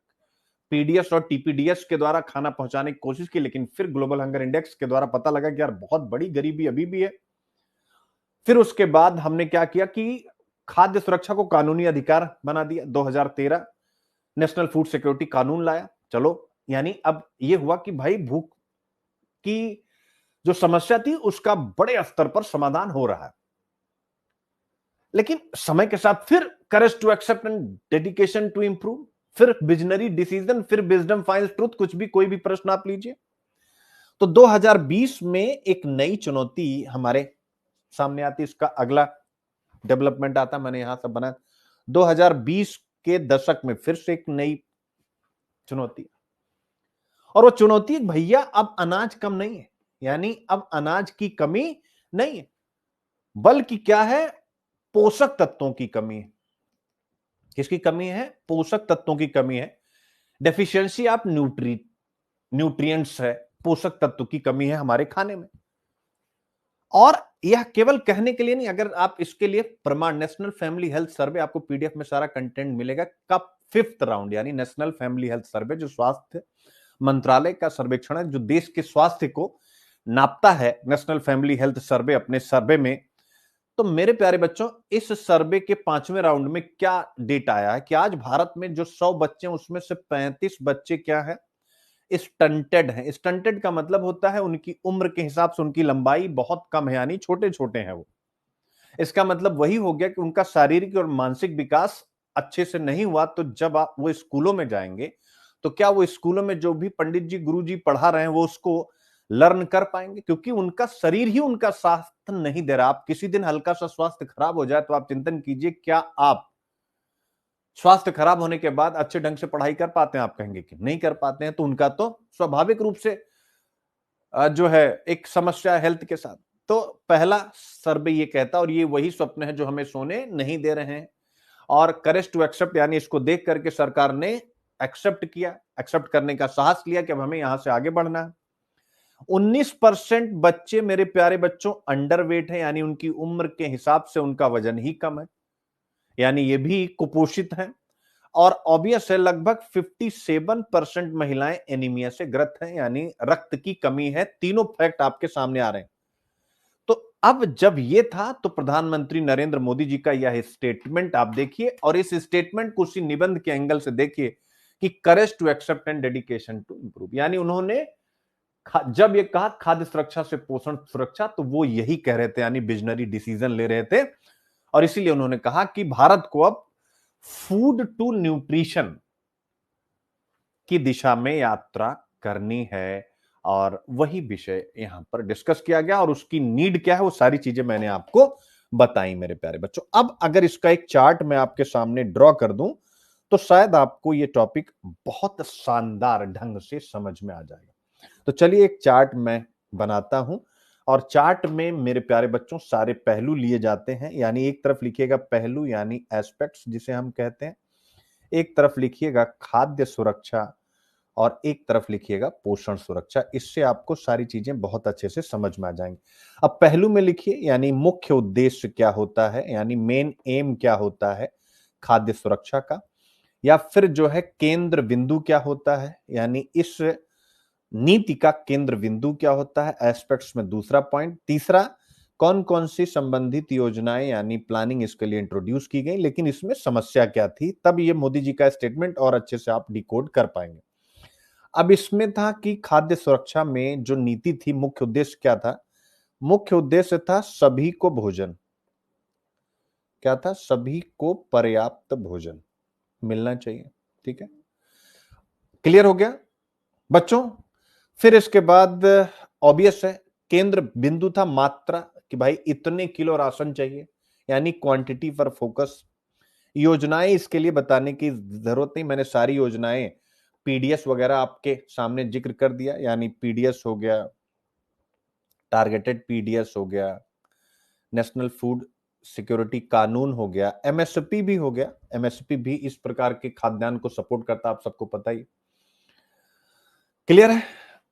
PDS और TPDS के द्वारा खाना पहुंचाने की कोशिश की। लेकिन फिर ग्लोबल हंगर इंडेक्स के द्वारा पता लगा कि यार बहुत बड़ी गरीबी अभी भी है। फिर उसके बाद हमने क्या किया कि खाद्य सुरक्षा को कानूनी अधिकार बना दिया 2013। नेशनल फूड सिक्योरिटी कानून लाया, चलो यानी अब ये हुआ कि भाई भूख की जो समस्या थी उसका बड़े स्तर पर समाधान हो रहा है। लेकिन समय के साथ फिर courage to accept and dedication to improve, फिर विजनरी डिसीजन, फिर विजडम फाइंड्स ट्रुथ, कुछ भी कोई भी प्रश्न आप लीजिए। तो 2020 में एक नई चुनौती हमारे सामने आती, इसका अगला डेवलपमेंट आता, मैंने यहां सब बना 2020 के दशक में फिर से एक नई चुनौती, और वो चुनौती भैया अब अनाज कम नहीं है, यानी अब अनाज की कमी नहीं है, बल्कि क्या है, पोषक तत्वों की कमी है। किसकी कमी है? पोषक तत्वों की कमी है। डेफिशिएंसी ऑफ न्यूट्रिएंट्स है, पोषक तत्व की कमी है हमारे खाने में। और यह केवल कहने के लिए नहीं, अगर आप इसके लिए प्रमाण, नेशनल फैमिली हेल्थ सर्वे, आपको पीडीएफ में सारा कंटेंट मिलेगा का 5th राउंड, यानी नेशनल फैमिली हेल्थ सर्वे जो स्वास्थ्य मंत्रालय का सर्वेक्षण है, जो देश के स्वास्थ्य को नापता है, नेशनल फैमिली हेल्थ सर्वे अपने सर्वे में। तो मेरे प्यारे बच्चों, इस सर्वे के 5वें राउंड में क्या डेटा आया है कि आज भारत में जो 100 बच्चे हैं उसमें से 35 बच्चे क्या है, स्टंटेड है। स्टंटेड का मतलब होता है उनकी उम्र के हिसाब से उनकी लंबाई बहुत कम है, यानी छोटे छोटे हैं वो। इसका मतलब वही हो गया कि उनका शारीरिक और मानसिक विकास अच्छे से नहीं हुआ। तो जब आप वो स्कूलों में जाएंगे तो क्या वो स्कूलों में जो भी पंडित जी गुरु जी पढ़ा रहे हैं वो उसको लर्न कर पाएंगे? क्योंकि उनका शरीर ही उनका साथ नहीं दे रहा। आप किसी दिन हल्का सा स्वास्थ्य खराब हो जाए तो आप चिंतन कीजिए, क्या आप स्वास्थ्य खराब होने के बाद अच्छे ढंग से पढ़ाई कर पाते हैं? आप कहेंगे कि नहीं कर पाते हैं। तो उनका तो स्वाभाविक रूप से जो है एक समस्या है हेल्थ के साथ। तो पहला सर्वे ये कहता है, और ये वही स्वप्न है जो हमें सोने नहीं दे रहे हैं। और करेज टू एक्सेप्ट, यानी इसको देख करके सरकार ने एक्सेप्ट किया, एक्सेप्ट करने का साहस लिया कि अब हमें यहां से आगे बढ़ना है। 19% बच्चे मेरे प्यारे बच्चों अंडरवेट है, यानी उनकी उम्र के हिसाब से उनका वजन ही कम है, यानी ये भी कुपोषित हैं। और ऑब्वियस है लगभग 57% महिलाएं एनीमिया से ग्रस्त हैं, यानी रक्त की कमी है। तीनों फैक्ट आपके सामने आ रहे हैं। तो अब जब ये था तो प्रधानमंत्री नरेंद्र मोदी जी का यह स्टेटमेंट आप देखिए, और इस स्टेटमेंट को उसी निबंध के एंगल से देखिए कि courage to accept and dedication to improve, यानी उन्होंने जब ये कहा खाद्य सुरक्षा से पोषण सुरक्षा, तो वो यही कह रहे थे, यानी विजनरी डिसीजन ले रहे थे। और इसीलिए उन्होंने कहा कि भारत को अब फूड टू न्यूट्रिशन की दिशा में यात्रा करनी है। और वही विषय यहां पर डिस्कस किया गया, और उसकी नीड क्या है वो सारी चीजें मैंने आपको बताई मेरे प्यारे बच्चों। अब अगर इसका एक चार्ट मैं आपके सामने ड्रॉ कर दूं तो शायद आपको ये टॉपिक बहुत शानदार ढंग से समझ में आ जाएगा। तो चलिए एक चार्ट मैं बनाता हूं, और चार्ट में मेरे प्यारे बच्चों सारे पहलू लिए जाते हैं, यानी एक तरफ लिखिएगा पहलू यानी एस्पेक्ट्स जिसे हम कहते हैं, एक तरफ लिखिएगा खाद्य सुरक्षा, और एक तरफ लिखिएगा पोषण सुरक्षा। इससे आपको सारी चीजें बहुत अच्छे से समझ में आ जाएंगी। अब पहलू में लिखिए, यानी मुख्य उद्देश्य क्या होता है, यानी मेन एम क्या होता है खाद्य सुरक्षा का, या फिर जो है केंद्र बिंदु क्या होता है, यानी इस नीति का केंद्र बिंदु क्या होता है, एस्पेक्ट्स में दूसरा पॉइंट। तीसरा, कौन कौन सी संबंधित योजनाएं यानी प्लानिंग इसके लिए इंट्रोड्यूस की गई, लेकिन इसमें समस्या क्या थी, तब ये मोदी जी का स्टेटमेंट और अच्छे से आप डिकोड कर पाएंगे। अब इसमें था कि खाद्य सुरक्षा में जो नीति थी, मुख्य उद्देश्य क्या था? मुख्य उद्देश्य था सभी को भोजन, क्या था? सभी को पर्याप्त भोजन मिलना चाहिए। ठीक है, क्लियर हो गया बच्चों? फिर इसके बाद ऑब्वियस है केंद्र बिंदु था मात्रा, कि भाई इतने किलो राशन चाहिए, यानी क्वांटिटी पर फोकस। योजनाएं इसके लिए बताने की जरूरत नहीं, मैंने सारी योजनाएं पीडीएस वगैरह आपके सामने जिक्र कर दिया, यानी पीडीएस हो गया, टारगेटेड पीडीएस हो गया, नेशनल फूड सिक्योरिटी कानून हो गया, एमएसपी भी हो गया। एमएसपी भी इस प्रकार के खाद्यान्न को सपोर्ट करता, आप सबको पता ही, क्लियर है।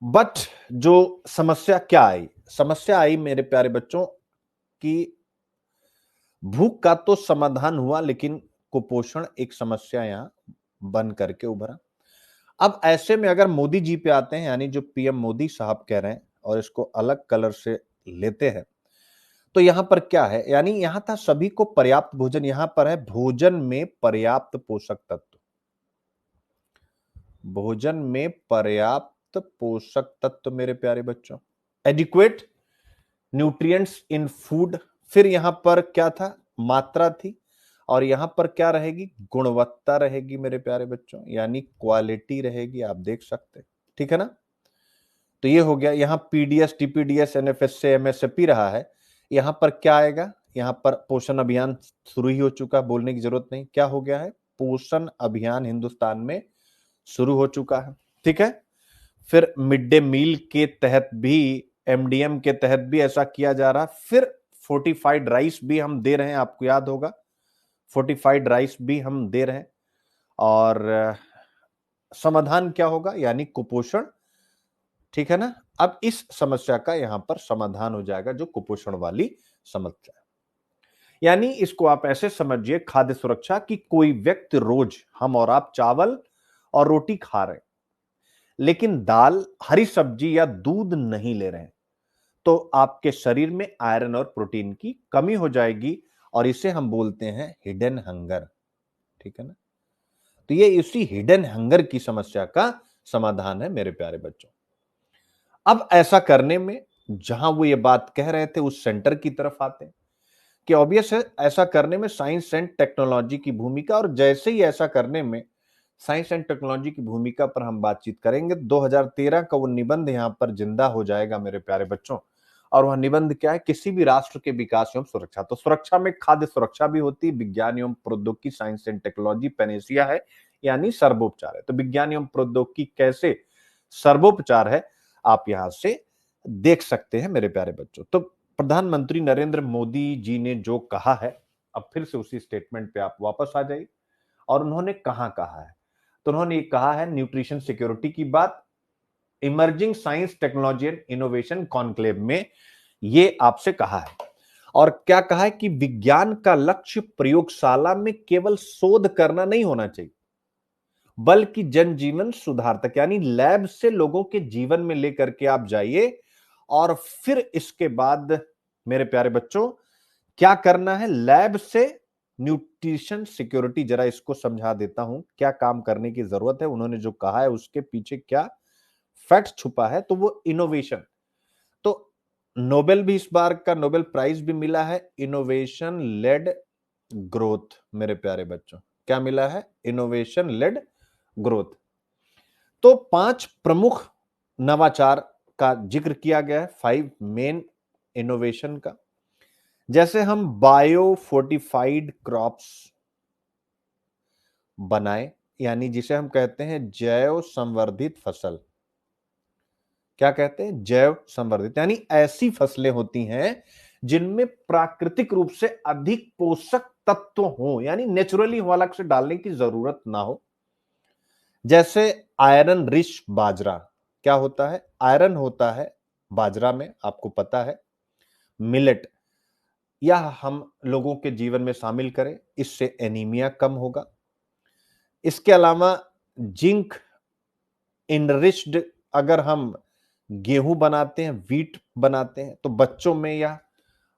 बट जो समस्या क्या आई, समस्या आई मेरे प्यारे बच्चों कि भूख का तो समाधान हुआ, लेकिन कुपोषण एक समस्या यहां बन करके उभरा। अब ऐसे में अगर मोदी जी पे आते हैं, यानी जो पीएम मोदी साहब कह रहे हैं, और इसको अलग कलर से लेते हैं, तो यहां पर क्या है, यानी यहां था सभी को पर्याप्त भोजन, यहां पर है भोजन में पर्याप्त पोषक तत्व। भोजन में पर्याप्त पोषक तत्व मेरे प्यारे बच्चों, एडिक्वेट न्यूट्रिएंट्स इन फूड। फिर यहां पर क्या था, मात्रा थी, और यहां पर क्या रहेगी, गुणवत्ता रहेगी मेरे प्यारे बच्चों, यानी क्वालिटी रहेगी, आप देख सकते हैं, ठीक है ना। तो ये हो गया, यहां पीडीएस, टीपीडीएस, एनएफएसए, एमएसपी रहा है। यहां पर क्या आएगा, यहां पर पोषण अभियान शुरू ही हो चुका, बोलने की जरूरत नहीं, क्या हो गया है, पोषण अभियान हिंदुस्तान में शुरू हो चुका है, ठीक है। फिर मिड डे मील के तहत भी, एमडीएम के तहत भी ऐसा किया जा रहा। फिर फोर्टिफाइड राइस भी हम दे रहे हैं, आपको याद होगा, फोर्टिफाइड राइस भी हम दे रहे हैं। और समाधान क्या होगा, यानी कुपोषण, ठीक है ना। अब इस समस्या का यहां पर समाधान हो जाएगा, जो कुपोषण वाली समस्या है। यानी इसको आप ऐसे समझिए, खाद्य सुरक्षा की, कोई व्यक्ति रोज, हम और आप चावल और रोटी खा रहे हैं, लेकिन दाल, हरी सब्जी या दूध नहीं ले रहे हैं, तो आपके शरीर में आयरन और प्रोटीन की कमी हो जाएगी, और इसे हम बोलते हैं हिडन हंगर, ठीक है ना। तो ये इसी हिडन हंगर की समस्या का समाधान है मेरे प्यारे बच्चों। अब ऐसा करने में, जहां वो ये बात कह रहे थे, उस सेंटर की तरफ आते हैं कि ऑब्वियस है, ऐसा करने में साइंस एंड टेक्नोलॉजी की भूमिका, और जैसे ही ऐसा करने में साइंस एंड टेक्नोलॉजी की भूमिका पर हम बातचीत करेंगे। 2013 का वो निबंध यहां पर जिंदा हो जाएगा मेरे प्यारे बच्चों, और वह निबंध क्या है, किसी भी राष्ट्र के विकास एवं सुरक्षा। तो सुरक्षा में खाद्य सुरक्षा भी होती है, विज्ञान एवं प्रौद्योगिकी, साइंस एंड टेक्नोलॉजी पैनेसिया है, यानी सर्वोपचार है। तो विज्ञान एवं प्रौद्योगिकी कैसे सर्वोपचार है, आप यहां से देख सकते हैं मेरे प्यारे बच्चों। तो प्रधानमंत्री नरेंद्र मोदी जी ने जो कहा है, अब फिर से उसी स्टेटमेंट पे आप वापस आ जाइए, और उन्होंने कहां कहा है, तो उन्होंने ये कहा है, न्यूट्रिशन सिक्योरिटी की बात emerging science technology and innovation conclave में ये आपसे कहा है। और क्या कहा है कि विज्ञान का लक्ष्य प्रयोगशाला में केवल शोध करना नहीं होना चाहिए, बल्कि जनजीवन सुधार तक, यानी लैब से लोगों के जीवन में लेकर के आप जाइए, और फिर इसके बाद मेरे प्यारे बच्चों क्या करना है, लैब से न्यूट्रिशन सिक्योरिटी, जरा इसको समझा देता हूं क्या काम करने की जरूरत है, उन्होंने जो कहा है उसके पीछे क्या फैक्ट छुपा है। तो वो इनोवेशन, तो नोबेल भी, इस बार का नोबेल प्राइज भी मिला है, इनोवेशन लेड ग्रोथ मेरे प्यारे बच्चों, क्या मिला है, इनोवेशन लेड ग्रोथ। तो 5 प्रमुख नवाचार का जिक्र किया गया है, 5 मेन इनोवेशन का। जैसे हम बायो फोर्टिफाइड क्रॉप्स बनाए, यानी जिसे हम कहते हैं जैव संवर्धित फसल। क्या कहते हैं, जैव संवर्धित, यानी ऐसी फसलें होती हैं जिनमें प्राकृतिक रूप से अधिक पोषक तत्व हो, यानी नेचुरली हो, अलग से डालने की जरूरत ना हो। जैसे आयरन रिच बाजरा, क्या होता है, आयरन होता है बाजरा में, आपको पता है। मिलेट, यह हम लोगों के जीवन में शामिल करें, इससे एनीमिया कम होगा। इसके अलावा जिंक इनरिच्ड, अगर हम गेहूं बनाते हैं, वीट बनाते हैं, तो बच्चों में यह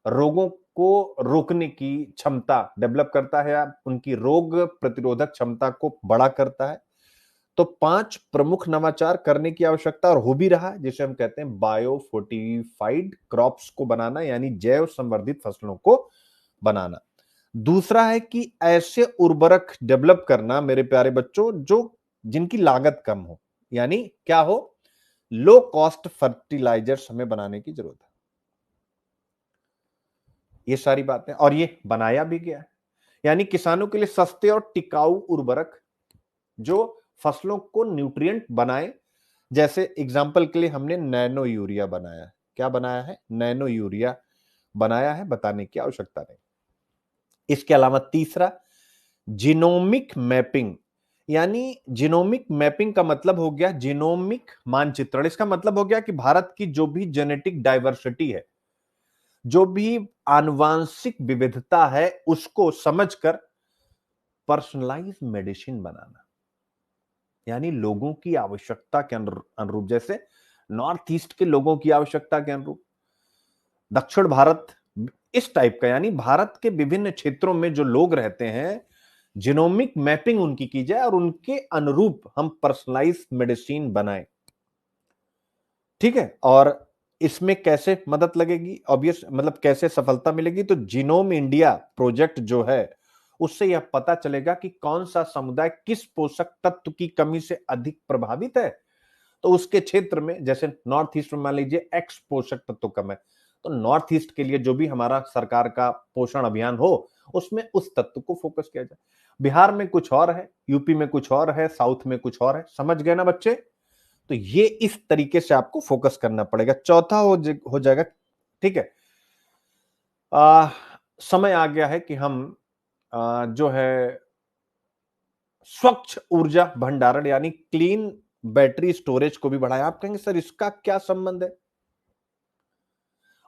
रोगों को रोकने की क्षमता डेवलप करता है, या उनकी रोग प्रतिरोधक क्षमता को बड़ा करता है। तो 5 प्रमुख नवाचार करने की आवश्यकता और हो भी रहा है, जिसे हम कहते हैं बायो फोर्टिफाइड क्रॉप्स को बनाना, यानी जैव संवर्धित फसलों को बनाना। दूसरा है कि ऐसे उर्वरक डेवलप करना मेरे प्यारे बच्चों, जो जिनकी लागत कम हो, यानी क्या हो, लो कॉस्ट फर्टिलाइजर्स हमें बनाने की जरूरत है। ये सारी बातें, और ये बनाया भी गया है, यानी किसानों के लिए सस्ते और टिकाऊ उर्वरक जो फसलों को न्यूट्रिएंट बनाए। जैसे एग्जाम्पल के लिए हमने नैनो यूरिया बनाया है, क्या बनाया है, नैनो यूरिया बनाया है, बताने की आवश्यकता नहीं। इसके अलावा तीसरा, जीनोमिक मैपिंग, यानी जीनोमिक मैपिंग का मतलब हो गया जीनोमिक मानचित्रण। इसका मतलब हो गया कि भारत की जो भी जेनेटिक डाइवर्सिटी है, जो भी आनुवांशिक विविधता है, उसको समझकर पर्सनलाइज मेडिसिन बनाना, यानी लोगों की आवश्यकता के अनुरूप, जैसे नॉर्थ ईस्ट के लोगों की आवश्यकता के अनुरूप, दक्षिण भारत इस टाइप का, यानी भारत के विभिन्न क्षेत्रों में जो लोग रहते हैं, जिनोमिक मैपिंग उनकी की जाए और उनके अनुरूप हम पर्सनलाइज मेडिसिन बनाएं। ठीक है, और इसमें कैसे मदद लगेगी, ऑब्वियस मतलब कैसे सफलता मिलेगी, तो जीनोम इंडिया प्रोजेक्ट जो है उससे यह पता चलेगा कि कौन सा समुदाय किस पोषक तत्व की कमी से अधिक प्रभावित है। तो उसके क्षेत्र में जैसे नॉर्थ ईस्ट में मान लीजिए एक्स पोषक तत्व कम है, तो नॉर्थ ईस्ट के लिए जो भी हमारा सरकार का पोषण अभियान हो उसमें उस तत्व को फोकस किया जाए। बिहार में कुछ और है, यूपी में कुछ और है, साउथ में कुछ और है। समझ गए ना बच्चे? तो ये इस तरीके से आपको फोकस करना पड़ेगा। चौथा हो जाएगा, ठीक है, समय आ गया है कि हम जो है स्वच्छ ऊर्जा भंडारण यानी क्लीन बैटरी स्टोरेज को भी बढ़ाएं। आप कहेंगे सर इसका क्या संबंध है?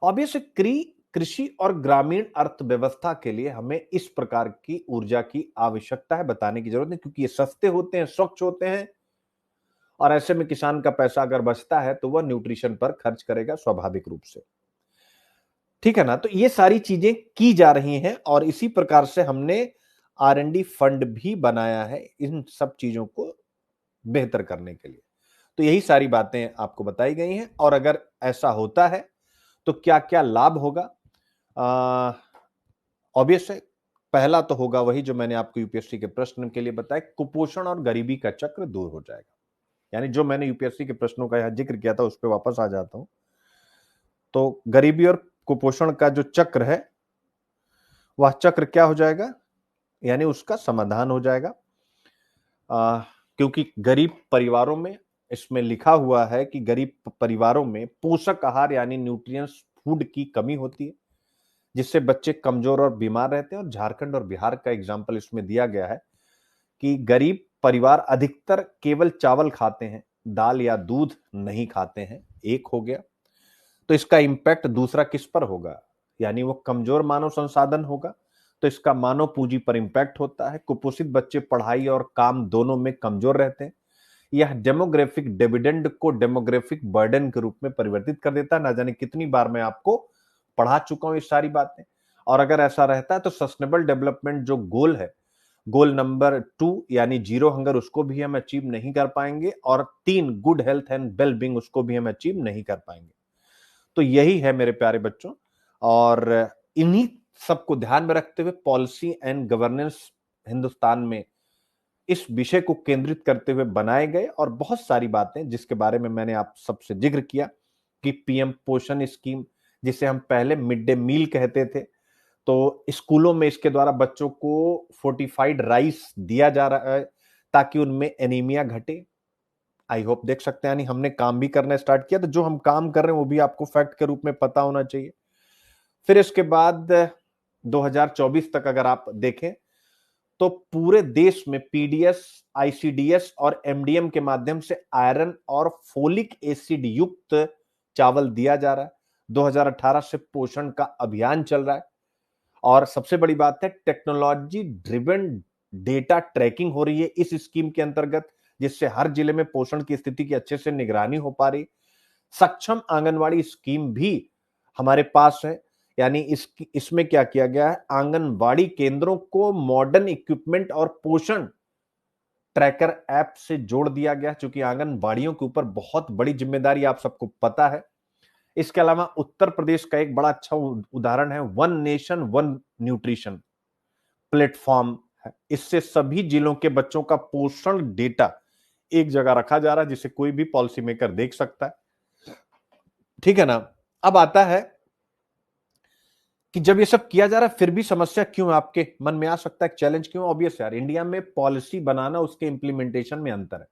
ऑब्वियसली कृषि और ग्रामीण अर्थव्यवस्था के लिए हमें इस प्रकार की ऊर्जा की आवश्यकता है, बताने की जरूरत नहीं, क्योंकि ये सस्ते होते हैं, स्वच्छ होते हैं, और ऐसे में किसान का पैसा अगर बचता है तो वह न्यूट्रिशन पर खर्च करेगा स्वाभाविक रूप से। ठीक है ना? तो ये सारी चीजें की जा रही हैं और इसी प्रकार से हमने R&D फंड भी बनाया है इन सब चीजों को बेहतर करने के लिए। तो यही सारी बातें आपको बताई गई हैं, और अगर ऐसा होता है तो क्या क्या लाभ होगा? ऑब्वियस है, पहला तो होगा वही जो मैंने आपको यूपीएससी के प्रश्न के लिए बताया, कुपोषण और गरीबी का चक्र दूर हो जाएगा। यानी जो मैंने यूपीएससी के प्रश्नों का यहां जिक्र किया था उस पर वापस आ जाता हूं। तो गरीबी और कुपोषण का जो चक्र है वह चक्र क्या हो जाएगा, यानी उसका समाधान हो जाएगा। क्योंकि गरीब परिवारों में, इसमें लिखा हुआ है कि गरीब परिवारों में पोषक आहार यानी न्यूट्रिएंट्स फूड की कमी होती है, जिससे बच्चे कमजोर और बीमार रहते हैं। और झारखंड और बिहार का एग्जाम्पल इसमें दिया गया है कि गरीब परिवार अधिकतर केवल चावल खाते हैं, दाल या दूध नहीं खाते हैं। एक हो गया। तो इसका इंपैक्ट दूसरा किस पर होगा, यानी वो कमजोर मानव संसाधन होगा, तो इसका मानव पूंजी पर इंपैक्ट होता है। कुपोषित बच्चे पढ़ाई और काम दोनों में कमजोर रहते हैं। यह डेमोग्राफिक डिविडेंड को डेमोग्राफिक बर्डन के रूप में परिवर्तित कर देता है। ना जाने कितनी बार मैं आपको पढ़ा चुका हूं ये सारी बातें। और अगर ऐसा रहता है तो सस्टेनेबल डेवलपमेंट जो गोल है, गोल नंबर 2 यानी जीरो हंगर, उसको भी हम अचीव नहीं कर पाएंगे, और 3 good health and well being उसको भी हम अचीव नहीं कर पाएंगे। तो यही है मेरे प्यारे बच्चों, और इन्हीं सबको ध्यान में रखते हुए पॉलिसी एंड गवर्नेंस हिंदुस्तान में इस विषय को केंद्रित करते हुए बनाए गए, और बहुत सारी बातें जिसके बारे में मैंने आप सबसे जिक्र किया कि पीएम पोषण स्कीम, जिसे हम पहले मिड डे मील कहते थे, तो स्कूलों में इसके द्वारा बच्चों को फोर्टिफाइड राइस दिया जा रहा है ताकि उनमें एनीमिया घटे। आई होप देख सकते हैं, यानी हमने काम भी करना स्टार्ट किया। तो जो हम काम कर रहे हैं वो भी आपको फैक्ट के रूप में पता होना चाहिए। फिर इसके बाद 2024 तक अगर आप देखें तो पूरे देश में पीडीएस, आईसीडीएस और एमडीएम के माध्यम से आयरन और फोलिक एसिड युक्त चावल दिया जा रहा है। 2018 से पोषण का अभियान चल रहा है, और सबसे बड़ी बात है टेक्नोलॉजी ड्रिवन डेटा ट्रैकिंग हो रही है इस स्कीम के अंतर्गत, जिससे हर जिले में पोषण की स्थिति की अच्छे से निगरानी हो पा रही। सक्षम आंगनवाड़ी स्कीम भी हमारे पास है, यानी इसमें क्या किया गया है, आंगनवाड़ी केंद्रों को मॉडर्न इक्विपमेंट और पोषण ट्रैकर ऐप से जोड़ दिया गया, क्योंकि आंगनवाड़ियों के ऊपर बहुत बड़ी जिम्मेदारी आप सबको पता है। इसके अलावा उत्तर प्रदेश का एक बड़ा अच्छा उदाहरण है one nation one nutrition platform है। इससे सभी जिलों के बच्चों का पोषण डेटा एक जगह रखा जा रहा है, जिसे कोई भी पॉलिसी मेकर देख सकता है। ठीक है ना? अब आता है कि जब ये सब किया जा रहा है फिर भी समस्या क्यों, आपके मन में आ सकता है चैलेंज क्यों? ऑब्वियस यार, इंडिया में पॉलिसी बनाना उसके इंप्लीमेंटेशन में अंतर है।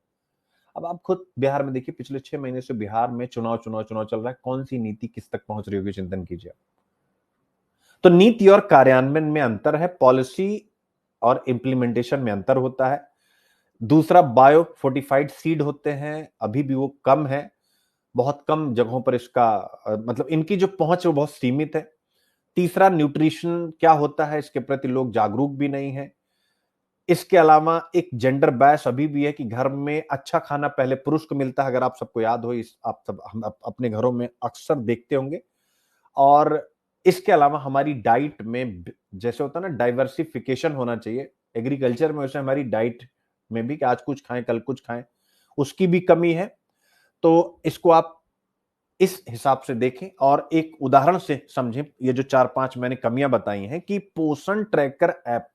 अब आप खुद बिहार में देखिए, पिछले 6 महीने से बिहार में चुनाव चुनाव चुनाव चल रहा है। कौन सी नीति किस तक पहुंच रही होगी, चिंतन कीजिए। तो नीति और कार्यान्वयन में अंतर है, पॉलिसी और इंप्लीमेंटेशन में अंतर होता है। दूसरा, बायो फोर्टिफाइड सीड होते हैं, अभी भी वो कम है, बहुत कम जगहों पर इसका मतलब इनकी जो पहुंच है वो बहुत सीमित है। तीसरा, न्यूट्रिशन क्या होता है इसके प्रति लोग जागरूक भी नहीं है। इसके अलावा एक जेंडर बैश अभी भी है कि घर में अच्छा खाना पहले पुरुष को मिलता है। अगर आप सबको याद हो, आप सब हम अपने घरों में अक्सर देखते होंगे। और इसके अलावा हमारी डाइट में जैसे होता है ना, डाइवर्सिफिकेशन होना चाहिए, एग्रीकल्चर में, वैसे हमारी डाइट में भी कि आज कुछ खाएं कल कुछ खाएं, उसकी भी कमी है। तो इसको आप इस हिसाब से देखें और एक उदाहरण से समझें। ये जो 4-5 मैंने कमियां बताई हैं कि पोषण ट्रैकर ऐप,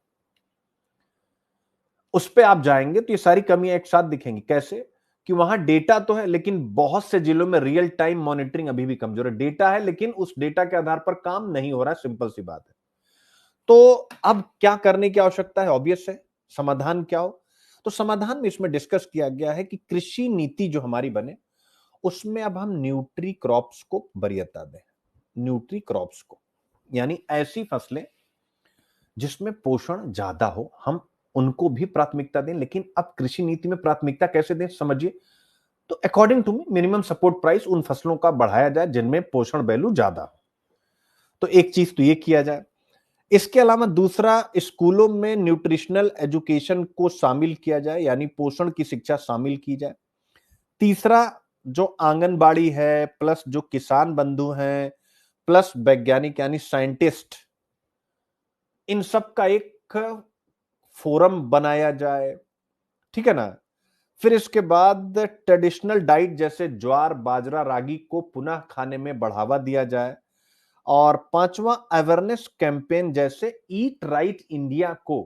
उस पे आप जाएंगे तो ये सारी कमियां एक साथ दिखेंगी। कैसे? कि वहां डेटा तो है लेकिन बहुत से जिलों में रियल टाइम मॉनिटरिंग अभी भी कमजोर है। डेटा है लेकिन उस डेटा के आधार पर काम नहीं हो रहा है, सिंपल सी बात है। तो अब क्या करने की आवश्यकता है? ऑब्वियस है। समाधान क्या हो? तो समाधान में इसमें डिस्कस किया गया है कि कृषि नीति जो हमारी बने उसमें अब हम न्यूट्री क्रॉप्स को वरीयता दें। न्यूट्री क्रॉप्स को यानी ऐसी फसलें जिसमें पोषण ज्यादा हो, हम उनको भी प्राथमिकता दें। लेकिन अब कृषि नीति में प्राथमिकता कैसे दें, समझिए। तो according to me minimum support price उन फसलों का बढ़ाया जाए जिनमें पोषण वैल्यू ज्यादा हो। तो एक चीज तो ये किया जाए। इसके अलावा दूसरा, स्कूलों में न्यूट्रिशनल एजुकेशन को शामिल किया जाए, यानी पोषण की शिक्षा शामिल की जाए। तीसरा, जो आंगनबाड़ी है प्लस जो किसान बंधु हैं प्लस वैज्ञानिक यानी साइंटिस्ट, इन सब का एक फोरम बनाया जाए, ठीक है ना। फिर इसके बाद ट्रेडिशनल डाइट जैसे ज्वार बाजरा रागी को पुनः खाने में बढ़ावा दिया जाए। और पांचवा, अवेयरनेस कैंपेन जैसे ईट राइट इंडिया को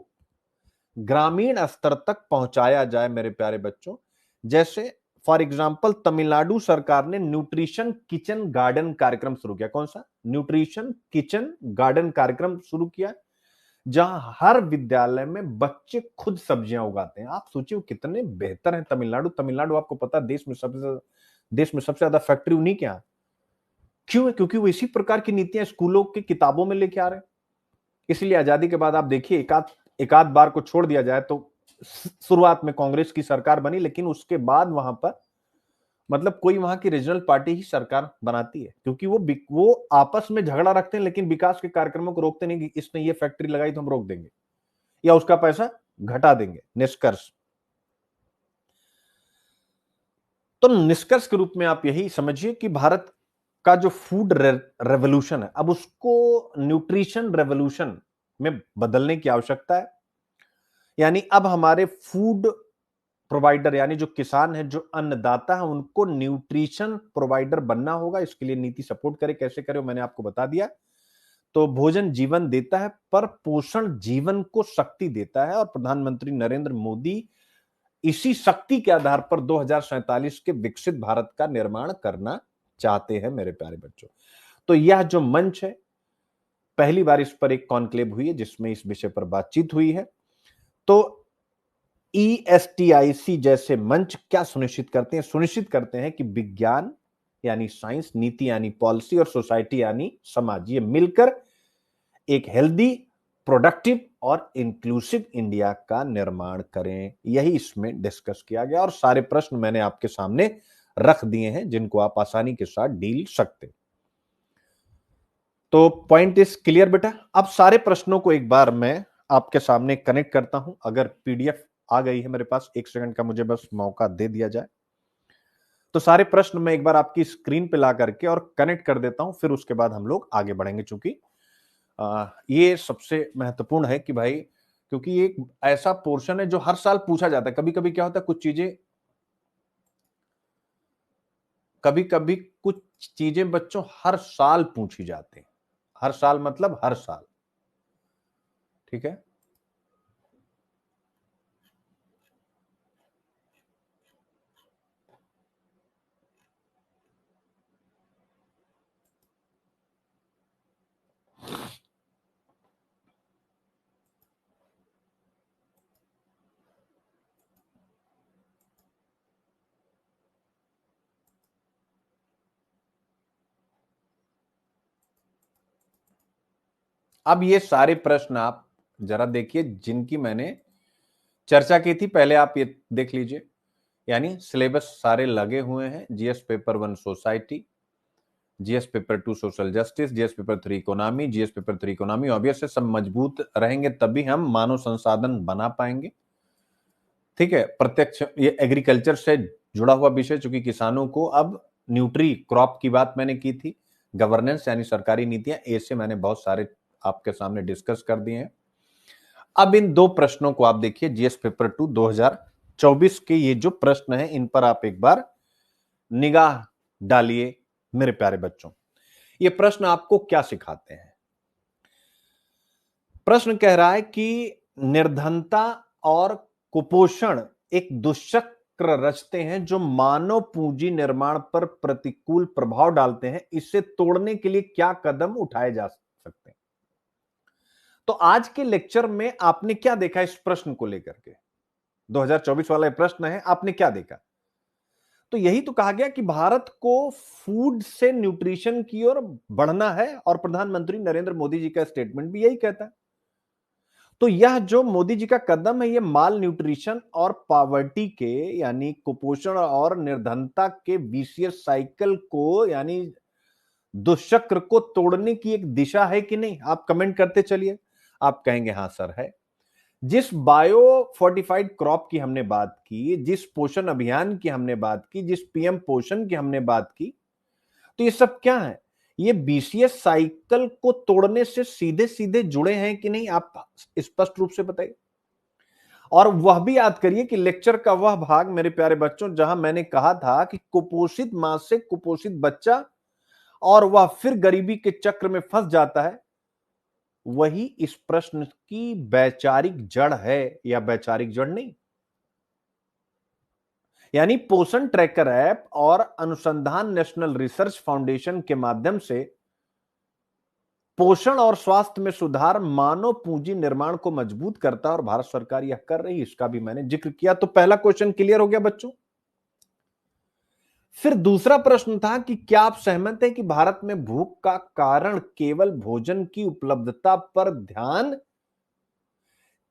ग्रामीण स्तर तक पहुंचाया जाए मेरे प्यारे बच्चों। जैसे फॉर एग्जांपल तमिलनाडु सरकार ने न्यूट्रिशन किचन गार्डन कार्यक्रम शुरू किया। कौन सा? न्यूट्रिशन किचन गार्डन कार्यक्रम शुरू किया, जहां हर विद्यालय में बच्चे खुद सब्जियां उगाते हैं। आप सोचिए कितने बेहतर है तमिलनाडु। तमिलनाडु आपको पता है देश में सबसे ज्यादा फैक्ट्री उन्हीं के यहाँ। क्यों है? क्योंकि वो इसी प्रकार की नीतियां स्कूलों की किताबों में लेके आ रहे हैं। इसलिए आजादी के बाद आप देखिए एकाध बार को छोड़ दिया जाए तो शुरुआत में कांग्रेस की सरकार बनी, लेकिन उसके बाद वहां पर मतलब कोई वहां की रीजनल पार्टी ही सरकार बनाती है, क्योंकि वो आपस में झगड़ा रखते हैं लेकिन विकास के कार्यक्रमों को रोकते नहीं कि इसने ये फैक्ट्री लगाई तो हम रोक देंगे या उसका पैसा घटा देंगे। निष्कर्ष, तो निष्कर्ष के रूप में आप यही समझिए कि भारत का जो फूड रेवोल्यूशन है, अब उसको न्यूट्रिशन रेवोल्यूशन में बदलने की आवश्यकता है। यानी अब हमारे फूड प्रोवाइडर यानी जो किसान है, जो अन्नदाता है, उनको न्यूट्रिशन प्रोवाइडर बनना होगा। इसके लिए नीति सपोर्ट करे। कैसे करे मैंने आपको बता दिया। तो भोजन जीवन देता है पर पोषण जीवन को शक्ति देता है, और प्रधानमंत्री नरेंद्र मोदी इसी शक्ति के आधार पर 2047 के विकसित भारत का निर्माण करना चाहते हैं मेरे प्यारे बच्चों। तो यह जो मंच है, पहली बार इस पर एक कॉन्क्लेव हुई है जिसमें इस विषय पर बातचीत हुई है। तो ESTIC जैसे मंच क्या सुनिश्चित करते हैं? सुनिश्चित करते हैं कि विज्ञान यानी साइंस, नीति यानी पॉलिसी, और सोसाइटी यानी समाज, ये मिलकर एक हेल्दी, प्रोडक्टिव और इंक्लूसिव इंडिया का निर्माण करें। यही इसमें डिस्कस किया गया और सारे प्रश्न मैंने आपके सामने रख दिए हैं जिनको आप आसानी के साथ डील सकते। तो पॉइंट इज क्लियर बेटा। अब सारे प्रश्नों को एक बार मैं आपके सामने कनेक्ट करता हूं। अगर PDF आ गई है मेरे पास, 1 सेकंड का मुझे बस मौका दे दिया जाए। तो सारे प्रश्न मैं एक बार आपकी स्क्रीन पे ला करके और कनेक्ट कर देता हूं, फिर उसके बाद हम लोग आगे बढ़ेंगे। चूंकि ये सबसे महत्वपूर्ण है कि भाई, क्योंकि ये एक ऐसा पोर्शन है जो हर साल पूछा जाता है। कभी कभी क्या होता है, कभी कभी कुछ चीजें बच्चों हर साल पूछी जाती हैं। हर साल मतलब हर साल, ठीक है। अब ये सारे प्रश्न आप जरा देखिए जिनकी मैंने चर्चा की थी, पहले आप ये देख लीजिए। यानी सिलेबस सारे लगे हुए हैं। GS paper 1 society, GS paper 2 social justice, GS paper 3 economy, GS paper 3 economy. Obvious है, सब मजबूत रहेंगे तभी हम मानव संसाधन बना पाएंगे, ठीक है। प्रत्यक्ष ये एग्रीकल्चर से जुड़ा हुआ विषय, चूंकि किसानों को अब न्यूट्री क्रॉप की बात मैंने की थी, गवर्नेंस यानी सरकारी नीतियां, ऐसे मैंने बहुत सारे आपके सामने डिस्कस कर दिए हैं। अब इन दो प्रश्नों को आप देखिए, जीएस पेपर 2 2024 के ये जो प्रश्न है, इन पर आप एक बार निगाह डालिए मेरे प्यारे बच्चों। ये प्रश्न आपको क्या सिखाते हैं? प्रश्न कह रहा है कि निर्धनता और कुपोषण एक दुष्चक्र रचते हैं जो मानव पूंजी निर्माण पर प्रतिकूल प्रभाव डालते हैं। इसे तोड़ने के लिए क्या कदम उठाए जा सकते हैं? तो आज के लेक्चर में आपने क्या देखा इस प्रश्न को लेकर के? 2024 वाला प्रश्न है, आपने क्या देखा? तो यही तो कहा गया कि भारत को फूड से न्यूट्रिशन की ओर बढ़ना है और प्रधानमंत्री नरेंद्र मोदी जी का स्टेटमेंट भी यही कहता है। तो यह जो मोदी जी का कदम है, ये माल न्यूट्रिशन और पॉवर्टी के यानी कुपोषण और निर्धनता के विशियस साइकिल को यानी दुष्चक्र को तोड़ने की एक दिशा है कि नहीं? आप कमेंट करते चलिए। आप कहेंगे हां सर है। जिस बायो फोर्टिफाइड क्रॉप की हमने बात की, जिस पोषण अभियान की हमने बात की, जिस पीएम पोषण की हमने बात की, तो ये सब क्या है? ये बीसीएस साइकिल को तोड़ने से सीधे सीधे जुड़े हैं कि नहीं? आप स्पष्ट रूप से बताइए। और वह भी याद करिए कि लेक्चर का वह भाग मेरे प्यारे बच्चों जहां मैंने कहा था कि कुपोषित मां से कुपोषित बच्चा और वह फिर गरीबी के चक्र में फंस जाता है, वही इस प्रश्न की वैचारिक जड़ है या वैचारिक जड़ नहीं। यानी पोषण ट्रैकर ऐप और अनुसंधान नेशनल रिसर्च फाउंडेशन के माध्यम से पोषण और स्वास्थ्य में सुधार मानव पूंजी निर्माण को मजबूत करता है और भारत सरकार यह कर रही है, इसका भी मैंने जिक्र किया। तो पहला क्वेश्चन क्लियर हो गया बच्चों। फिर दूसरा प्रश्न था कि क्या आप सहमत हैं कि भारत में भूख का कारण केवल भोजन की उपलब्धता पर ध्यान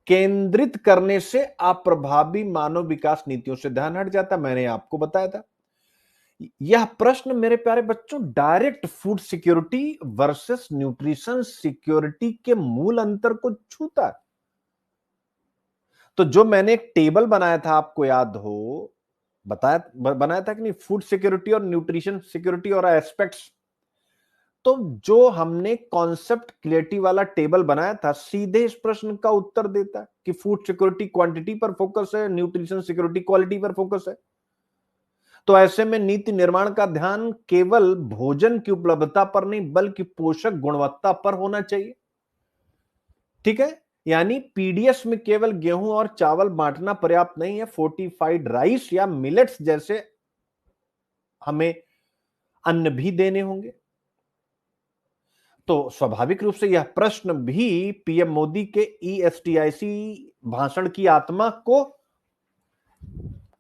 केंद्रित करने से अप्रभावी मानव विकास नीतियों से ध्यान हट जाता? मैंने आपको बताया था। यह प्रश्न मेरे प्यारे बच्चों direct food security versus nutrition security के मूल अंतर को छूता है। तो जो मैंने एक टेबल बनाया था, आपको याद हो, बनाया था कि नहीं, फूड सिक्योरिटी और न्यूट्रिशन सिक्योरिटी और एस्पेक्ट्स। तो जो हमने कॉन्सेप्ट क्लियरिटी वाला टेबल बनाया था, सीधे इस प्रश्न का उत्तर देता है कि फूड सिक्योरिटी क्वांटिटी पर फोकस है, न्यूट्रिशन सिक्योरिटी क्वालिटी पर फोकस है। तो ऐसे में नीति निर्माण का ध्यान केवल भोजन की उपलब्धता पर नहीं बल्कि पोषक गुणवत्ता पर होना चाहिए। ठीक है? यानी पीडीएस में केवल गेहूं और चावल बांटना पर्याप्त नहीं है, फोर्टिफाइड राइस या मिलेट्स जैसे हमें अन्न भी देने होंगे। तो स्वाभाविक रूप से यह प्रश्न भी पीएम मोदी के ईएसटीआईसी भाषण की आत्मा को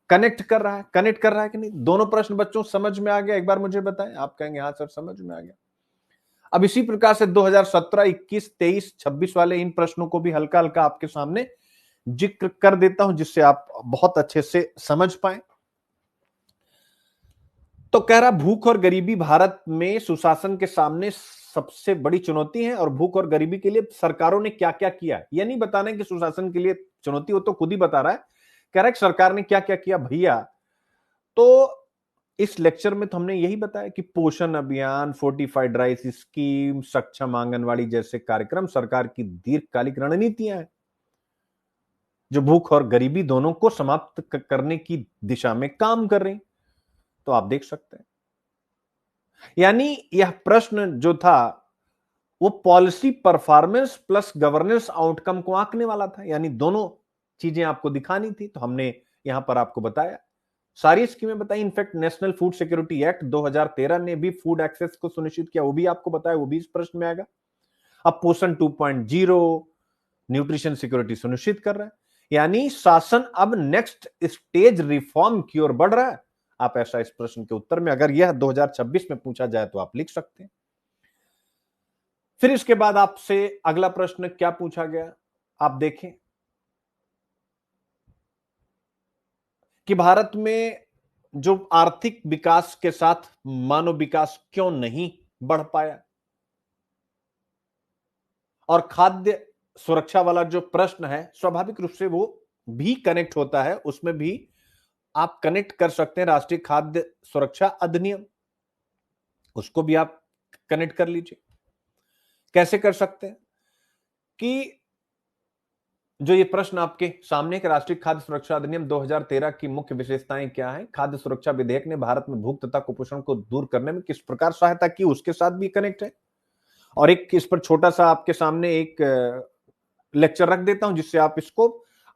कनेक्ट कर रहा है कि नहीं? दोनों प्रश्न बच्चों समझ में आ गया? एक बार मुझे बताएं। आप कहेंगे हाँ सर समझ में आ गया। अब इसी प्रकार से 2017, 21, 23, 26 वाले इन प्रश्नों को भी हल्का हल्का आपके सामने जिक्र कर देता हूं जिससे आप बहुत अच्छे से समझ पाए। तो कह रहा भूख और गरीबी भारत में सुशासन के सामने सबसे बड़ी चुनौती है और भूख और गरीबी के लिए सरकारों ने क्या क्या किया, यह नहीं बताना कि सुशासन के लिए चुनौती, वो तो खुद ही बता रहा है। कह रहा है सरकार ने क्या क्या किया भैया। तो इस लेक्चर में तो हमने यही बताया कि पोषण अभियान, फोर्टिफाइड राइस स्कीम, सक्षम आंगनवाड़ी जैसे कार्यक्रम सरकार की दीर्घकालिक रणनीतियां हैं जो भूख और गरीबी दोनों को समाप्त करने की दिशा में काम कर रही। तो आप देख सकते हैं, यानी यह प्रश्न जो था वो policy performance plus governance outcome को आंकने वाला था, यानी दोनों चीजें आपको दिखानी थी। तो हमने यहां पर आपको बताया, सारी स्कीमें बताई। In fact national food security act 2013 ने भी फूड एक्सेस को सुनिश्चित किया, वो भी आपको बताया, वो भी इस प्रश्न में आएगा। अब पोषण 2.0 न्यूट्रिशन सिक्योरिटी सुनिश्चित कर रहा है, यानी शासन अब नेक्स्ट स्टेज रिफॉर्म की ओर बढ़ रहा है। आप ऐसा इस प्रश्न के उत्तर में अगर यह 2026 में पूछा जाए तो आप लिख सकते हैं। फिर इसके बाद आपसे अगला प्रश्न क्या पूछा गया, आप देखें कि भारत में जो आर्थिक विकास के साथ मानव विकास क्यों नहीं बढ़ पाया। और खाद्य सुरक्षा वाला जो प्रश्न है स्वाभाविक रूप से वो भी कनेक्ट होता है, उसमें भी आप कनेक्ट कर सकते हैं राष्ट्रीय खाद्य सुरक्षा अधिनियम, उसको भी आप कनेक्ट कर लीजिए। कैसे कर सकते हैं कि जो ये प्रश्न आपके सामने के राष्ट्रीय खाद्य सुरक्षा अधिनियम 2013 की मुख्य विशेषताएं क्या हैं, खाद्य सुरक्षा विधेयक ने भारत में भूख तथा कुपोषण को दूर करने में किस प्रकार सहायता की, उसके साथ भी कनेक्ट है। और एक इस पर छोटा सा आपके सामने एक लेक्चर रख देता हूं, जिससे आप इसको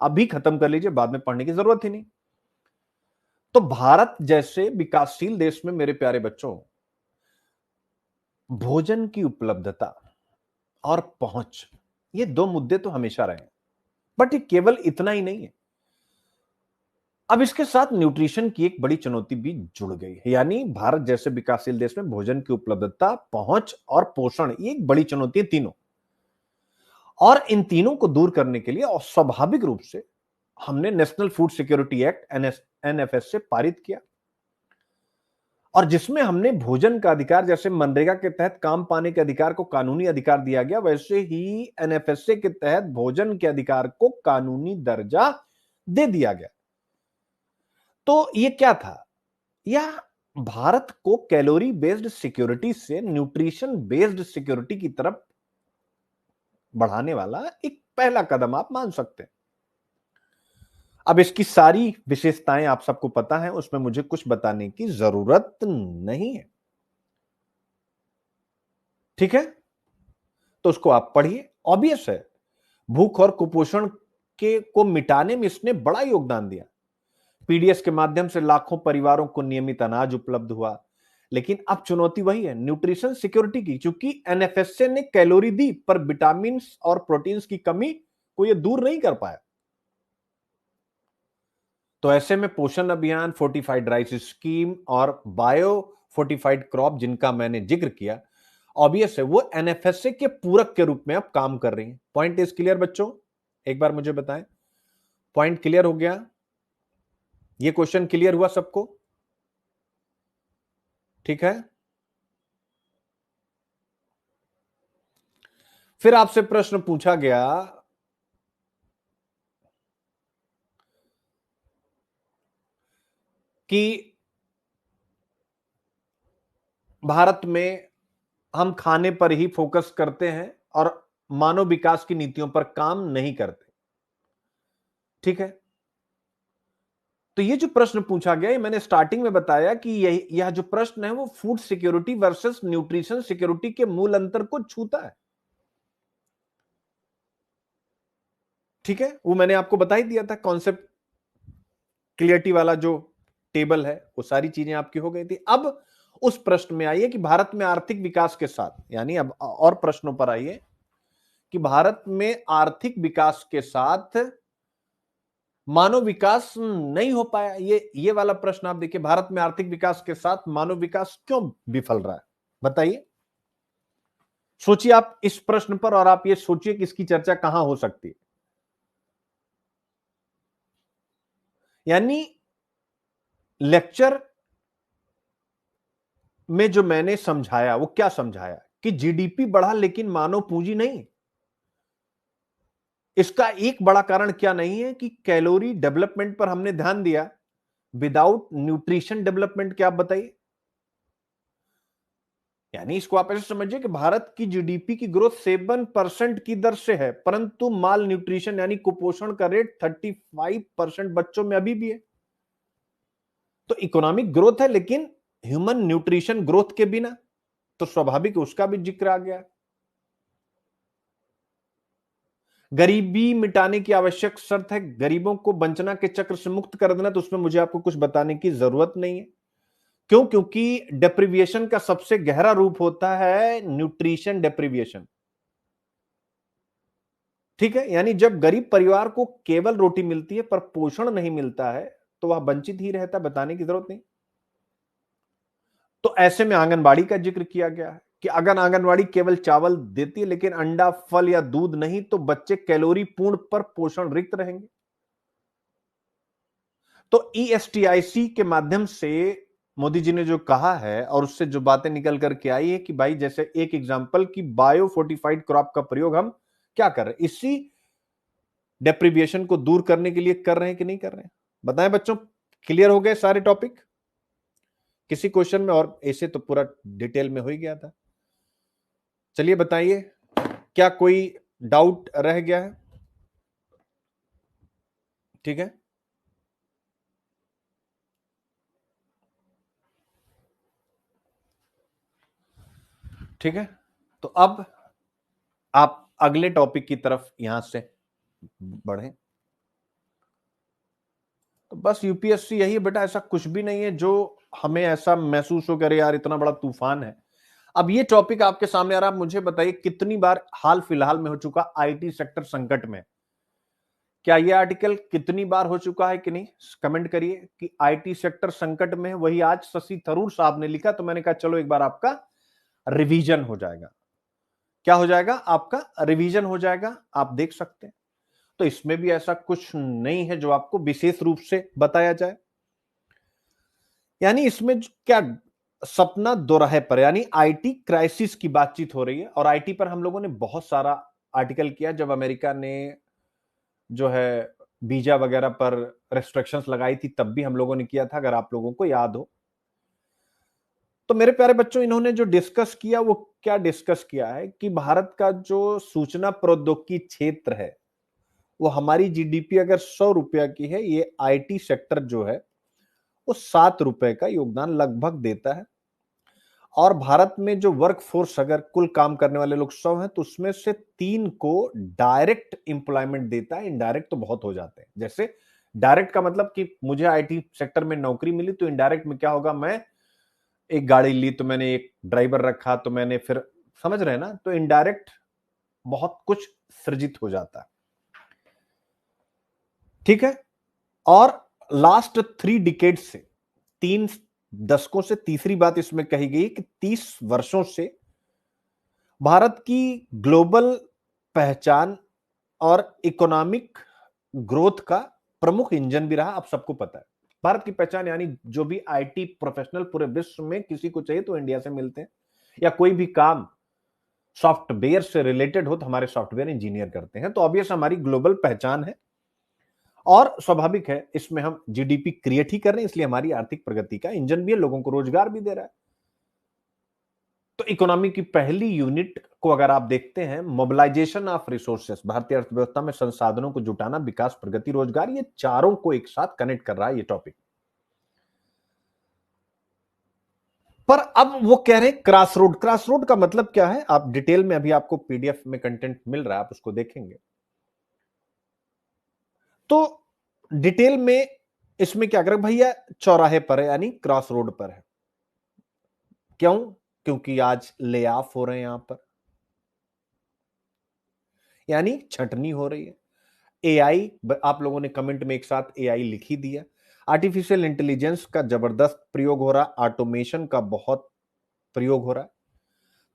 अभी खत्म कर लीजिए, बाद में पढ़ने की जरूरत ही नहीं। तो भारत जैसे विकासशील देश में मेरे प्यारे बच्चों, भोजन की उपलब्धता और पहुंच, ये दो मुद्दे तो हमेशा रहे, बट ये केवल इतना ही नहीं है। अब इसके साथ न्यूट्रिशन की एक बड़ी चुनौती भी जुड़ गई है, यानी भारत जैसे विकासशील देश में भोजन की उपलब्धता, पहुंच और पोषण, ये एक बड़ी चुनौती है तीनों। और इन तीनों को दूर करने के लिए और स्वाभाविक रूप से हमने national food security act NFS से पारित किया, और जिसमें हमने भोजन का अधिकार, जैसे मनरेगा के तहत काम पाने के अधिकार को कानूनी अधिकार दिया गया, वैसे ही एनएफएसए के तहत भोजन के अधिकार को कानूनी दर्जा दे दिया गया। तो ये क्या था? यह भारत को कैलोरी बेस्ड सिक्योरिटी से न्यूट्रिशन बेस्ड सिक्योरिटी की तरफ बढ़ाने वाला एक पहला कदम आप मान सकते हैं। अब इसकी सारी विशेषताएं आप सबको पता है, उसमें मुझे कुछ बताने की जरूरत नहीं है, ठीक है? तो उसको आप पढ़िए। ऑब्वियस है, भूख और कुपोषण के को मिटाने में इसने बड़ा योगदान दिया। पीडीएस के माध्यम से लाखों परिवारों को नियमित अनाज उपलब्ध हुआ। लेकिन अब चुनौती वही है, न्यूट्रिशन सिक्योरिटी की। चूंकि एनएफएसए ने कैलोरी दी, पर विटामिन और प्रोटीन्स की कमी को यह दूर नहीं कर पाया। तो ऐसे में पोषण अभियान, फोर्टिफाइड राइस स्कीम और बायो फोर्टिफाइड क्रॉप, जिनका मैंने जिक्र किया, ऑब्वियस है वो एनएफएसए के पूरक के रूप में अब काम कर रही हैं। पॉइंट इज क्लियर बच्चों? एक बार मुझे बताएं, पॉइंट क्लियर हो गया? ये क्वेश्चन क्लियर हुआ सबको? ठीक है। फिर आपसे प्रश्न पूछा गया कि भारत में हम खाने पर ही फोकस करते हैं और मानव विकास की नीतियों पर काम नहीं करते, ठीक है? तो ये जो प्रश्न पूछा गया, ये मैंने स्टार्टिंग में बताया कि यह जो प्रश्न है वो food security versus nutrition security के मूल अंतर को छूता है, ठीक है? वो मैंने आपको बता ही दिया था, कॉन्सेप्ट क्लियरिटी वाला जो टेबल है, वो सारी चीजें आपकी हो गई थी। अब उस प्रश्न में आइए कि भारत में आर्थिक विकास के साथ, यानी अब और प्रश्नों पर आइए कि भारत में आर्थिक विकास के साथ मानव विकास नहीं हो पाया। ये वाला प्रश्न आप देखिए, भारत में आर्थिक विकास के साथ मानव विकास क्यों विफल रहा है, बताइए। सोचिए आप इस प्रश्न पर, और आप ये सोचिए कि इसकी चर्चा कहां हो सकती है। यानी लेक्चर में जो मैंने समझाया, वो क्या समझाया कि जीडीपी बढ़ा लेकिन मानव पूंजी नहीं। इसका एक बड़ा कारण क्या नहीं है कि कैलोरी डेवलपमेंट पर हमने ध्यान दिया विदाउट न्यूट्रिशन डेवलपमेंट। क्या आप बताइए? यानी इसको आप ऐसे समझिए कि भारत की जीडीपी की ग्रोथ 7% की दर से है, परंतु माल न्यूट्रिशन यानी कुपोषण का रेट 35% बच्चों में अभी भी है। तो इकोनॉमिक ग्रोथ है, लेकिन ह्यूमन न्यूट्रिशन ग्रोथ के बिना, तो स्वाभाविक उसका भी जिक्र आ गया। गरीबी मिटाने की आवश्यक शर्त है गरीबों को वंचना के चक्र से मुक्त कर देना, तो उसमें मुझे आपको कुछ बताने की जरूरत नहीं है। क्यों? क्योंकि डेप्रिविएशन का सबसे गहरा रूप होता है न्यूट्रिशन डेप्रिविएशन, ठीक है? यानी जब गरीब परिवार को केवल रोटी मिलती है पर पोषण नहीं मिलता है, तो वह वंचित ही रहता, बताने की जरूरत नहीं। तो ऐसे में आंगनबाड़ी का जिक्र किया गया है कि अगर आंगनबाड़ी केवल चावल देती है लेकिन अंडा, फल या दूध नहीं, तो बच्चे कैलोरी पूर्ण पर पोषण रिक्त रहेंगे। तो ईएसटीआईसी के माध्यम से मोदी जी ने जो कहा है और उससे जो बातें निकल करके आई है कि भाई, जैसे एक एग्जांपल की बायो फोर्टिफाइड क्रॉप का प्रयोग हम क्या कर रहे हैं, इसी डेप्रिविएशन को दूर करने के लिए कर रहे हैं कि नहीं कर रहे हैं? बताएं बच्चों, क्लियर हो गए सारे टॉपिक? किसी क्वेश्चन में? और ऐसे तो पूरा डिटेल में हो ही गया था। चलिए बताइए, क्या कोई डाउट रह गया है? ठीक है, ठीक है। तो अब आप अगले टॉपिक की तरफ यहां से बढ़े। तो बस यूपीएससी यही है बेटा, ऐसा कुछ भी नहीं है जो हमें ऐसा महसूस हो करे यार इतना बड़ा तूफान है। अब ये टॉपिक आपके सामने आ रहा है, मुझे बताइए कितनी बार हाल फिलहाल में हो चुका आईटी सेक्टर संकट में। क्या ये आर्टिकल कितनी बार हो चुका है कि नहीं, कमेंट करिए कि आईटी सेक्टर संकट में है। वही आज शशि थरूर साहब ने लिखा, तो मैंने कहा चलो एक बार आपका रिवीजन हो जाएगा। क्या हो जाएगा? आपका रिवीजन हो जाएगा, आप देख सकते हैं। तो इसमें भी ऐसा कुछ नहीं है जो आपको विशेष रूप से बताया जाए। यानी इसमें क्या सपना दोराहे पर, यानी आईटी क्राइसिस की बातचीत हो रही है। और आईटी पर हम लोगों ने बहुत सारा आर्टिकल किया जब अमेरिका ने जो है वीजा वगैरह पर रेस्ट्रिक्शंस लगाई थी, तब भी हम लोगों ने किया था, अगर आप लोगों को याद हो। तो मेरे प्यारे बच्चों, इन्होंने जो डिस्कस किया वो क्या डिस्कस किया है कि भारत का जो सूचना प्रौद्योगिकी क्षेत्र है वो हमारी जीडीपी अगर 100 रुपया की है, ये आईटी सेक्टर जो है वो 7 रुपए का योगदान लगभग देता है। और भारत में जो वर्क फोर्स अगर कुल काम करने वाले लोग 100 हैं तो उसमें से 3 को डायरेक्ट एम्प्लॉयमेंट देता है, इनडायरेक्ट तो बहुत हो जाते हैं। जैसे डायरेक्ट का मतलब कि मुझे आईटी सेक्टर में नौकरी मिली, तो इनडायरेक्ट में क्या होगा, मैं एक गाड़ी ली तो मैंने एक ड्राइवर रखा, तो मैंने फिर, समझ रहे हैं ना, तो इनडायरेक्ट बहुत कुछ सृजित हो जाता है। ठीक है। और लास्ट 3 डिकेड से, 3 दशकों से तीसरी बात इसमें कही गई कि 30 वर्षों से भारत की ग्लोबल पहचान और इकोनॉमिक ग्रोथ का प्रमुख इंजन भी रहा। आप सबको पता है भारत की पहचान, यानी जो भी आईटी प्रोफेशनल पूरे विश्व में किसी को चाहिए तो इंडिया से मिलते हैं, या कोई भी काम सॉफ्टवेयर से रिलेटेड हो तो हमारे सॉफ्टवेयर इंजीनियर करते हैं। तो ऑब्वियस हमारी ग्लोबल पहचान है और स्वाभाविक है इसमें हम जीडीपी क्रिएट ही कर रहे हैं, इसलिए हमारी आर्थिक प्रगति का इंजन भी है, लोगों को रोजगार भी दे रहा है। तो इकोनॉमी की पहली यूनिट को अगर आप देखते हैं, मोबिलाइजेशन ऑफ रिसोर्सेस, भारतीय अर्थव्यवस्था में संसाधनों को जुटाना, विकास, प्रगति, रोजगार, ये चारों को एक साथ कनेक्ट कर रहा है ये टॉपिक। पर अब वो कह रहे हैं क्रॉस रोड। क्रॉस रोड का मतलब क्या है, आप डिटेल में, अभी आपको पीडीएफ में कंटेंट मिल रहा है, आप उसको देखेंगे तो डिटेल में इसमें क्या करें भैया, चौराहे पर है यानी क्रॉस रोड पर है। क्यों? क्योंकि आज ले ऑफ हो रहे हैं यहां पर, यानी छंटनी हो रही है। एआई, आप लोगों ने कमेंट में एक साथ एआई लिख ही दिया। आर्टिफिशियल इंटेलिजेंस का जबरदस्त प्रयोग हो रहा, ऑटोमेशन का बहुत प्रयोग हो रहा है।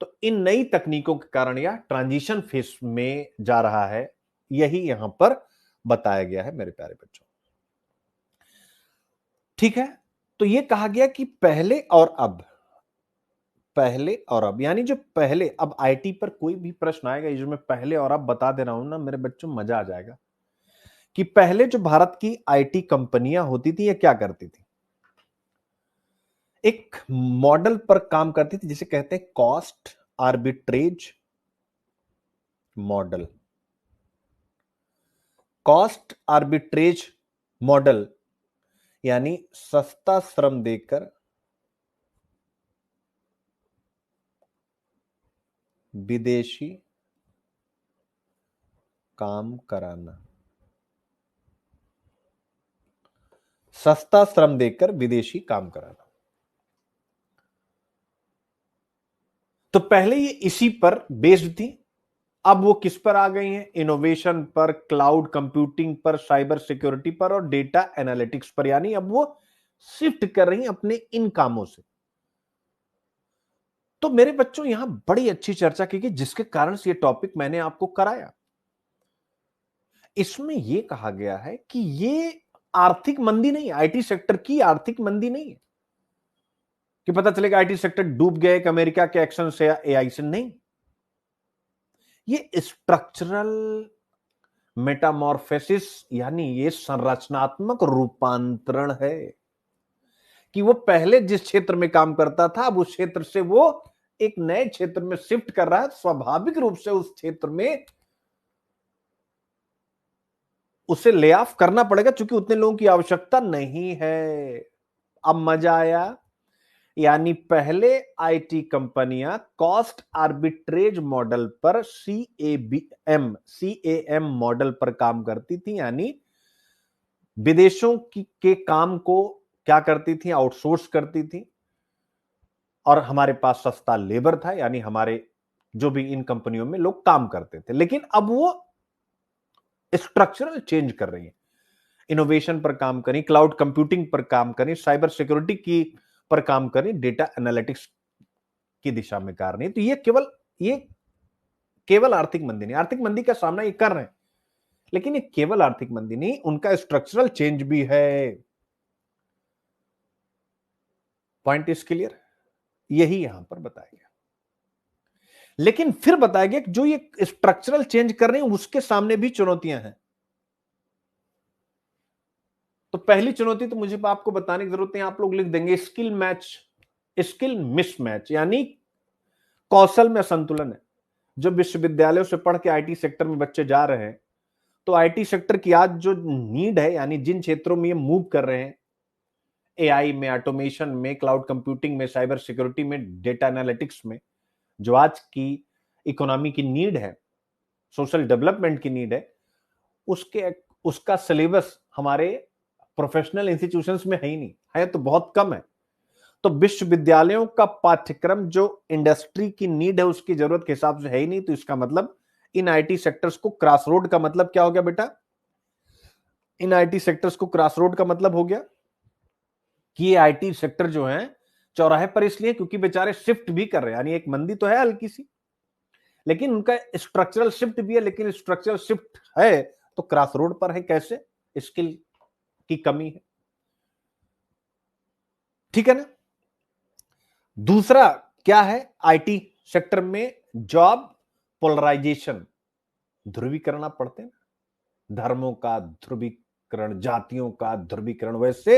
तो इन नई तकनीकों के कारण यह ट्रांजिशन फेज में जा रहा है, यही यहां पर बताया गया है मेरे प्यारे बच्चों। ठीक है। तो यह कहा गया कि पहले और अब, पहले और अब, यानी जो पहले, अब आईटी पर कोई भी प्रश्न आएगा ये जो मैं पहले और अब बता दे रहा हूं ना मेरे बच्चों, मजा आ जाएगा। कि पहले जो भारत की आईटी कंपनियां होती थी ये क्या करती थी, एक मॉडल पर काम करती थी जिसे कहते हैं cost arbitrage model. Cost arbitrage model यानी सस्ता श्रम देकर विदेशी काम कराना, सस्ता श्रम देकर विदेशी काम कराना। तो पहले ये इसी पर बेस्ड थी, अब वो किस पर आ गई हैं, इनोवेशन पर, क्लाउड कंप्यूटिंग पर, साइबर सिक्योरिटी पर और डेटा एनालिटिक्स पर। यानी अब वो शिफ्ट कर रही हैं अपने इन कामों से। तो मेरे बच्चों यहां बड़ी अच्छी चर्चा की गई जिसके कारण से ये टॉपिक मैंने आपको कराया। इसमें यह कहा गया है कि ये आर्थिक मंदी नहीं है, आईटी सेक्टर की आर्थिक मंदी नहीं है कि पता चलेगा आईटी सेक्टर डूब गया एक अमेरिका के एक्शन से या एआई से, नहीं। ये स्ट्रक्चरल मेटामॉर्फोसिस, यानी ये संरचनात्मक रूपांतरण है कि वो पहले जिस क्षेत्र में काम करता था अब उस क्षेत्र से वो एक नए क्षेत्र में शिफ्ट कर रहा है। स्वाभाविक रूप से उस क्षेत्र में उसे ले ऑफ करना पड़ेगा क्योंकि उतने लोगों की आवश्यकता नहीं है। अब मजा आया। यानी पहले आईटी कंपनियां कॉस्ट आर्बिट्रेज मॉडल पर सीएएम मॉडल पर काम करती थी, यानी विदेशों के काम को क्या करती थी, आउटसोर्स करती थी, और हमारे पास सस्ता लेबर था, यानी हमारे जो भी इन कंपनियों में लोग काम करते थे। लेकिन अब वो स्ट्रक्चरल चेंज कर रही है, इनोवेशन पर काम करें, क्लाउड कंप्यूटिंग पर काम करें, साइबर सिक्योरिटी की पर काम करें, डेटा एनालिटिक्स की दिशा में कार्य नहीं। तो ये केवल आर्थिक मंदी नहीं, आर्थिक मंदी का सामना ये कर रहे हैं, लेकिन ये केवल आर्थिक मंदी नहीं, उनका स्ट्रक्चरल चेंज भी है। Point is clear? यही यहां पर बताया गया। लेकिन फिर बताया गया कि जो ये स्ट्रक्चरल चेंज कर रहे हैं उसके सामने भी चुनौतियां हैं। तो पहली चुनौती तो मुझे आपको बताने की जरूरत है, आप लोग लिख देंगे स्किल मिसमैच, यानी कौशल में असंतुलन है। जो विश्वविद्यालयों से पढ़ के आईटी सेक्टर में बच्चे जा रहे हैं, तो आईटी सेक्टर की आज जो नीड है, यानी जिन क्षेत्रों में ये मूव कर रहे हैं, एआई में, ऑटोमेशन में, क्लाउड कंप्यूटिंग में, साइबर सिक्योरिटी में, डेटा एनालिटिक्स में, जो आज की इकोनॉमी की नीड है, सोशल डेवलपमेंट की नीड है, उसका सिलेबस हमारे प्रोफेशनल इंस्टीट्यूशंस में है ही नहीं, है तो बहुत कम है। तो विश्वविद्यालयों का पाठ्यक्रम जो इंडस्ट्री की नीड है, उसकी जरूरत के हिसाब से है ही नहीं। तो इसका मतलब इन आईटी सेक्टर्स को क्रॉस रोड का मतलब क्या हो गया बेटा? इन आईटी सेक्टर्स को क्रॉस रोड का मतलब हो गया कि ये आईटी सेक्टर जो है चौराहे पर इसलिए क्योंकि बेचारे शिफ्ट भी कर रहे हैं, यानी एक मंदी तो है हल्की सी, लेकिन उनका स्ट्रक्चरल शिफ्ट भी है। लेकिन स्ट्रक्चरल शिफ्ट है तो क्रॉस रोड पर है। कैसे? स्किल की कमी है, ठीक है ना। दूसरा क्या है? आईटी सेक्टर में जॉब पोलराइजेशन, ध्रुवीकरण आप पढ़ते हैं, धर्मों का ध्रुवीकरण, जातियों का ध्रुवीकरण। वैसे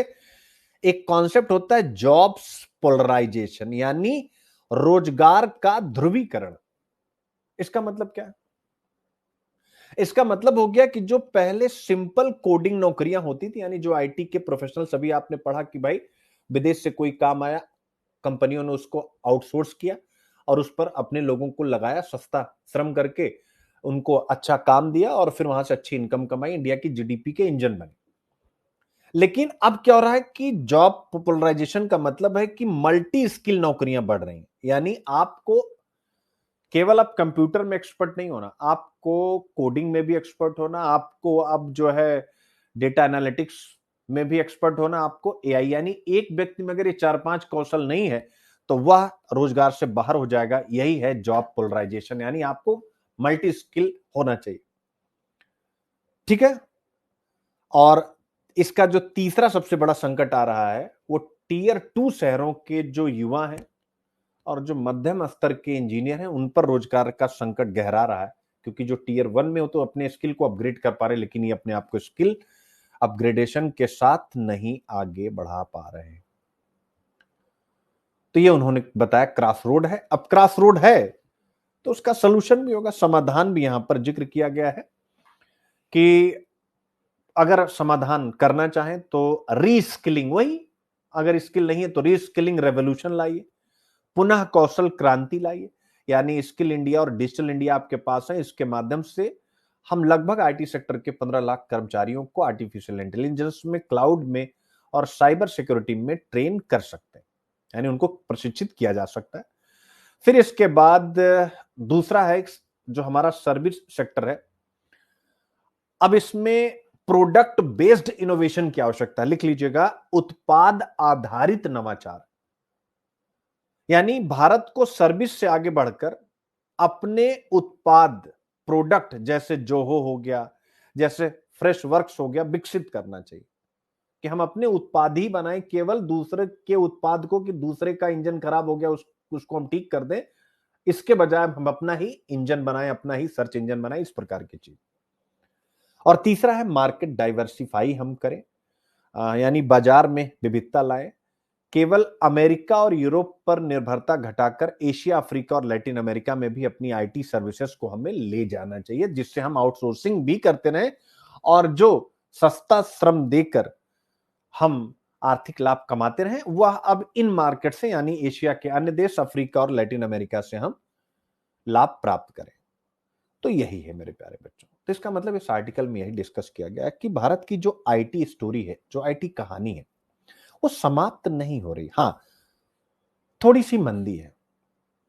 एक कॉन्सेप्ट होता है जॉब्स पोलराइजेशन, यानी रोजगार का ध्रुवीकरण। इसका मतलब क्या है? इसका मतलब हो गया कि जो पहले सिंपल कोडिंग नौकरियां होती थी, यानी जो आईटी के प्रोफेशनल, सभी आपने पढ़ा कि भाई विदेश से कोई काम आया, कंपनियों ने उसको आउटसोर्स किया और उस पर अपने लोगों को लगाया, सस्ता श्रम करके उनको अच्छा काम दिया और फिर वहां से अच्छी इनकम कमाई, इंडिया की जीडीपी के इंजन बने। लेकिन अब क्या हो रहा है कि जॉब पॉपुलराइजेशन का मतलब है कि मल्टी स्किल नौकरियां बढ़ रही हैं, यानी आपको केवल अब कंप्यूटर में एक्सपर्ट नहीं होना, आपको कोडिंग में भी एक्सपर्ट होना, आपको अब जो है डेटा एनालिटिक्स में भी एक्सपर्ट होना, आपको एआई, यानी एक व्यक्ति में अगर ये 4-5 कौशल नहीं है तो वह रोजगार से बाहर हो जाएगा। यही है जॉब पोलराइजेशन, यानी आपको मल्टी स्किल होना चाहिए, ठीक है। और इसका जो तीसरा सबसे बड़ा संकट आ रहा है वो टीयर 2 शहरों के जो युवा हैं और जो मध्यम स्तर के इंजीनियर हैं, उन पर रोजगार का संकट गहरा रहा है। क्योंकि जो टीयर 1 में हो तो अपने स्किल को अपग्रेड कर पा रहे, लेकिन ये अपने आप को स्किल अपग्रेडेशन के साथ नहीं आगे बढ़ा पा रहे हैं। तो ये उन्होंने बताया क्रॉस रोड है। अब क्रॉस रोड है तो उसका सलूशन भी होगा, समाधान भी यहां पर जिक्र किया गया है कि अगर समाधान करना चाहें तो रीस्किलिंग, वही अगर स्किल नहीं है तो रीस्किलिंग रेवोल्यूशन लाइए, पुनः कौशल क्रांति लाइए। यानी स्किल इंडिया और डिजिटल इंडिया आपके पास है, इसके माध्यम से हम लगभग आईटी सेक्टर के 15 लाख कर्मचारियों को आर्टिफिशियल इंटेलिजेंस में, क्लाउड में और साइबर सिक्योरिटी में ट्रेन कर सकते हैं, यानी उनको प्रशिक्षित किया जा सकता है। फिर इसके बाद दूसरा है जो हमारा सर्विस सेक्टर है। अब इसमें प्रोडक्ट बेस्ड इनोवेशन की आवश्यकता है, लिख लीजिएगा, उत्पाद आधारित नवाचार। यानी भारत को सर्विस से आगे बढ़कर अपने उत्पाद, प्रोडक्ट, जैसे जोहो हो गया, जैसे फ्रेश वर्क्स हो गया, विकसित करना चाहिए कि हम अपने उत्पाद ही बनाएं, केवल दूसरे के उत्पाद को, कि दूसरे का इंजन खराब हो गया उसको हम ठीक कर दें, इसके बजाय हम अपना ही इंजन बनाएं, अपना ही सर्च इंजन बनाएं, इस प्रकार की चीज। और तीसरा है मार्केट डाइवर्सिफाई हम करें, यानी बाजार में विविधता लाएं, केवल अमेरिका और यूरोप पर निर्भरता घटाकर एशिया, अफ्रीका और लैटिन अमेरिका में भी अपनी आईटी सर्विसेज को हमें ले जाना चाहिए, जिससे हम आउटसोर्सिंग भी करते रहें और जो सस्ता श्रम देकर हम आर्थिक लाभ कमाते रहे, वह अब इन मार्केट से यानी एशिया के अन्य देश, अफ्रीका और लैटिन अमेरिका से हम लाभ प्राप्त करें। तो यही है मेरे प्यारे बच्चों। तो इसका मतलब इस आर्टिकल में यही डिस्कस किया गया है कि भारत की जो आईटी स्टोरी है, जो आईटी कहानी है, वो समाप्त नहीं हो रही। हां, थोड़ी सी मंदी है,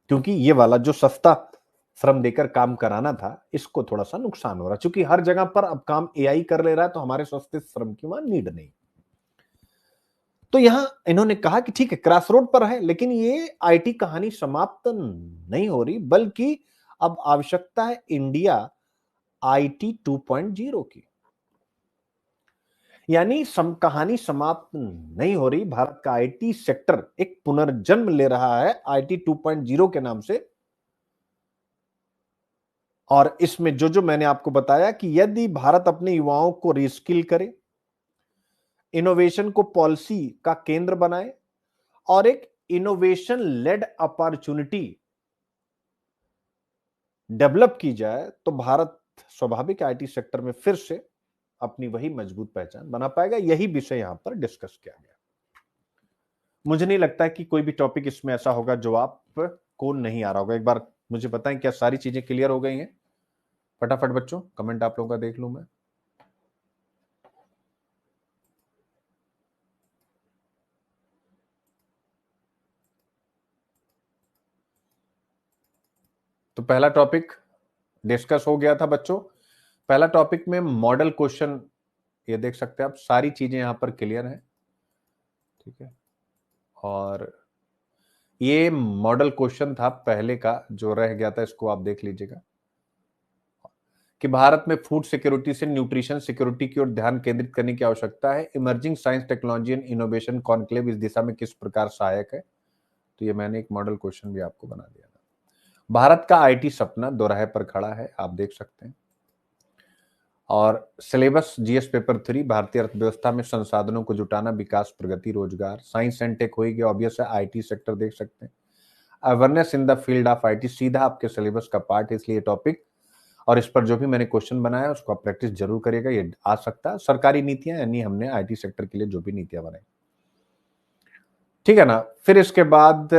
क्योंकि ये वाला जो सस्ता श्रम देकर काम कराना था, इसको थोड़ा सा नुकसान हो रहा है, क्योंकि हर जगह पर अब काम एआई कर ले रहा है, तो हमारे सस्ते श्रम की वहां नीड नहीं। तो यहां इन्होंने कहा कि ठीक है, क्रॉस रोड पर है, लेकिन ये आईटी कहानी समाप्त नहीं हो रही, बल्कि अब आवश्यकता है इंडिया आईटी 2.0 की। यानी कहानी समाप्त नहीं हो रही, भारत का आईटी सेक्टर एक पुनर्जन्म ले रहा है आईटी 2.0 के नाम से। और इसमें जो जो मैंने आपको बताया कि यदि भारत अपने युवाओं को रिस्किल करे, इनोवेशन को पॉलिसी का केंद्र बनाए और एक इनोवेशन लेड अपॉर्चुनिटी डेवलप की जाए, तो भारत स्वाभाविक आईटी सेक्टर में फिर से अपनी वही मजबूत पहचान बना पाएगा। यही विषय यहां पर डिस्कस किया गया। मुझे नहीं लगता है कि कोई भी टॉपिक इसमें ऐसा होगा जो आपको नहीं आ रहा होगा। एक बार मुझे बताएं, क्या सारी चीजें क्लियर हो गई हैं? फटाफट बच्चों कमेंट आप लोगों का देख लूं मैं। तो पहला टॉपिक डिस्कस हो गया था बच्चों। पहला टॉपिक में मॉडल क्वेश्चन, ये देख सकते हैं आप, सारी चीजें यहां पर क्लियर हैं। ठीक है, और ये मॉडल क्वेश्चन था पहले का जो रह गया था, इसको आप देख लीजिएगा कि भारत में फूड सिक्योरिटी से न्यूट्रिशन सिक्योरिटी की ओर ध्यान केंद्रित करने की आवश्यकता है। Emerging science technology and innovation conclave इस दिशा में किस प्रकार सहायक है। तो ये मैंने एक मॉडल क्वेश्चन भी आपको बना दिया था। भारत का आईटी सपना दोराहे पर खड़ा है, आप देख सकते हैं। और सिलेबस जीएस पेपर 3, भारतीय अर्थव्यवस्था में संसाधनों को जुटाना, विकास, प्रगति, रोजगार, साइंस एंड टेक होगी ऑब्वियस है, आईटी सेक्टर देख सकते हैं। Awareness in the field of IT सीधा आपके सिलेबस का पार्ट है, इसलिए टॉपिक और इस पर जो भी मैंने क्वेश्चन बनाया उसको आप प्रैक्टिस जरूर करिएगा। ये आ सकता है सरकारी नीतियां, यानी हमने आईटी सेक्टर के लिए जो भी नीतियां बनाई, ठीक है ना। फिर इसके बाद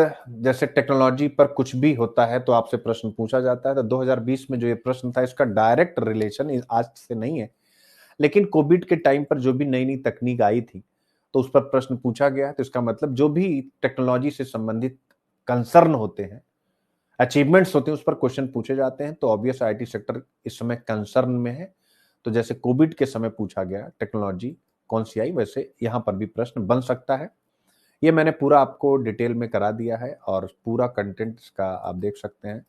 जैसे टेक्नोलॉजी पर कुछ भी होता है तो आपसे प्रश्न पूछा जाता है। तो 2020 में जो ये प्रश्न था, इसका डायरेक्ट रिलेशन आज से नहीं है, लेकिन कोविड के टाइम पर जो भी नई नई तकनीक आई थी तो उस पर प्रश्न पूछा गया है। तो इसका मतलब जो भी टेक्नोलॉजी से संबंधित कंसर्न होते हैं, अचीवमेंट्स होते हैं, उस पर क्वेश्चन पूछे जाते हैं। तो ऑब्वियस आईटी सेक्टर इस समय कंसर्न में है। तो जैसे कोविड के समय पूछा गया टेक्नोलॉजी कौन सी आई, वैसे यहां पर भी प्रश्न बन सकता है। ये मैंने पूरा आपको डिटेल में करा दिया है और पूरा कंटेंट इसका आप देख सकते हैं,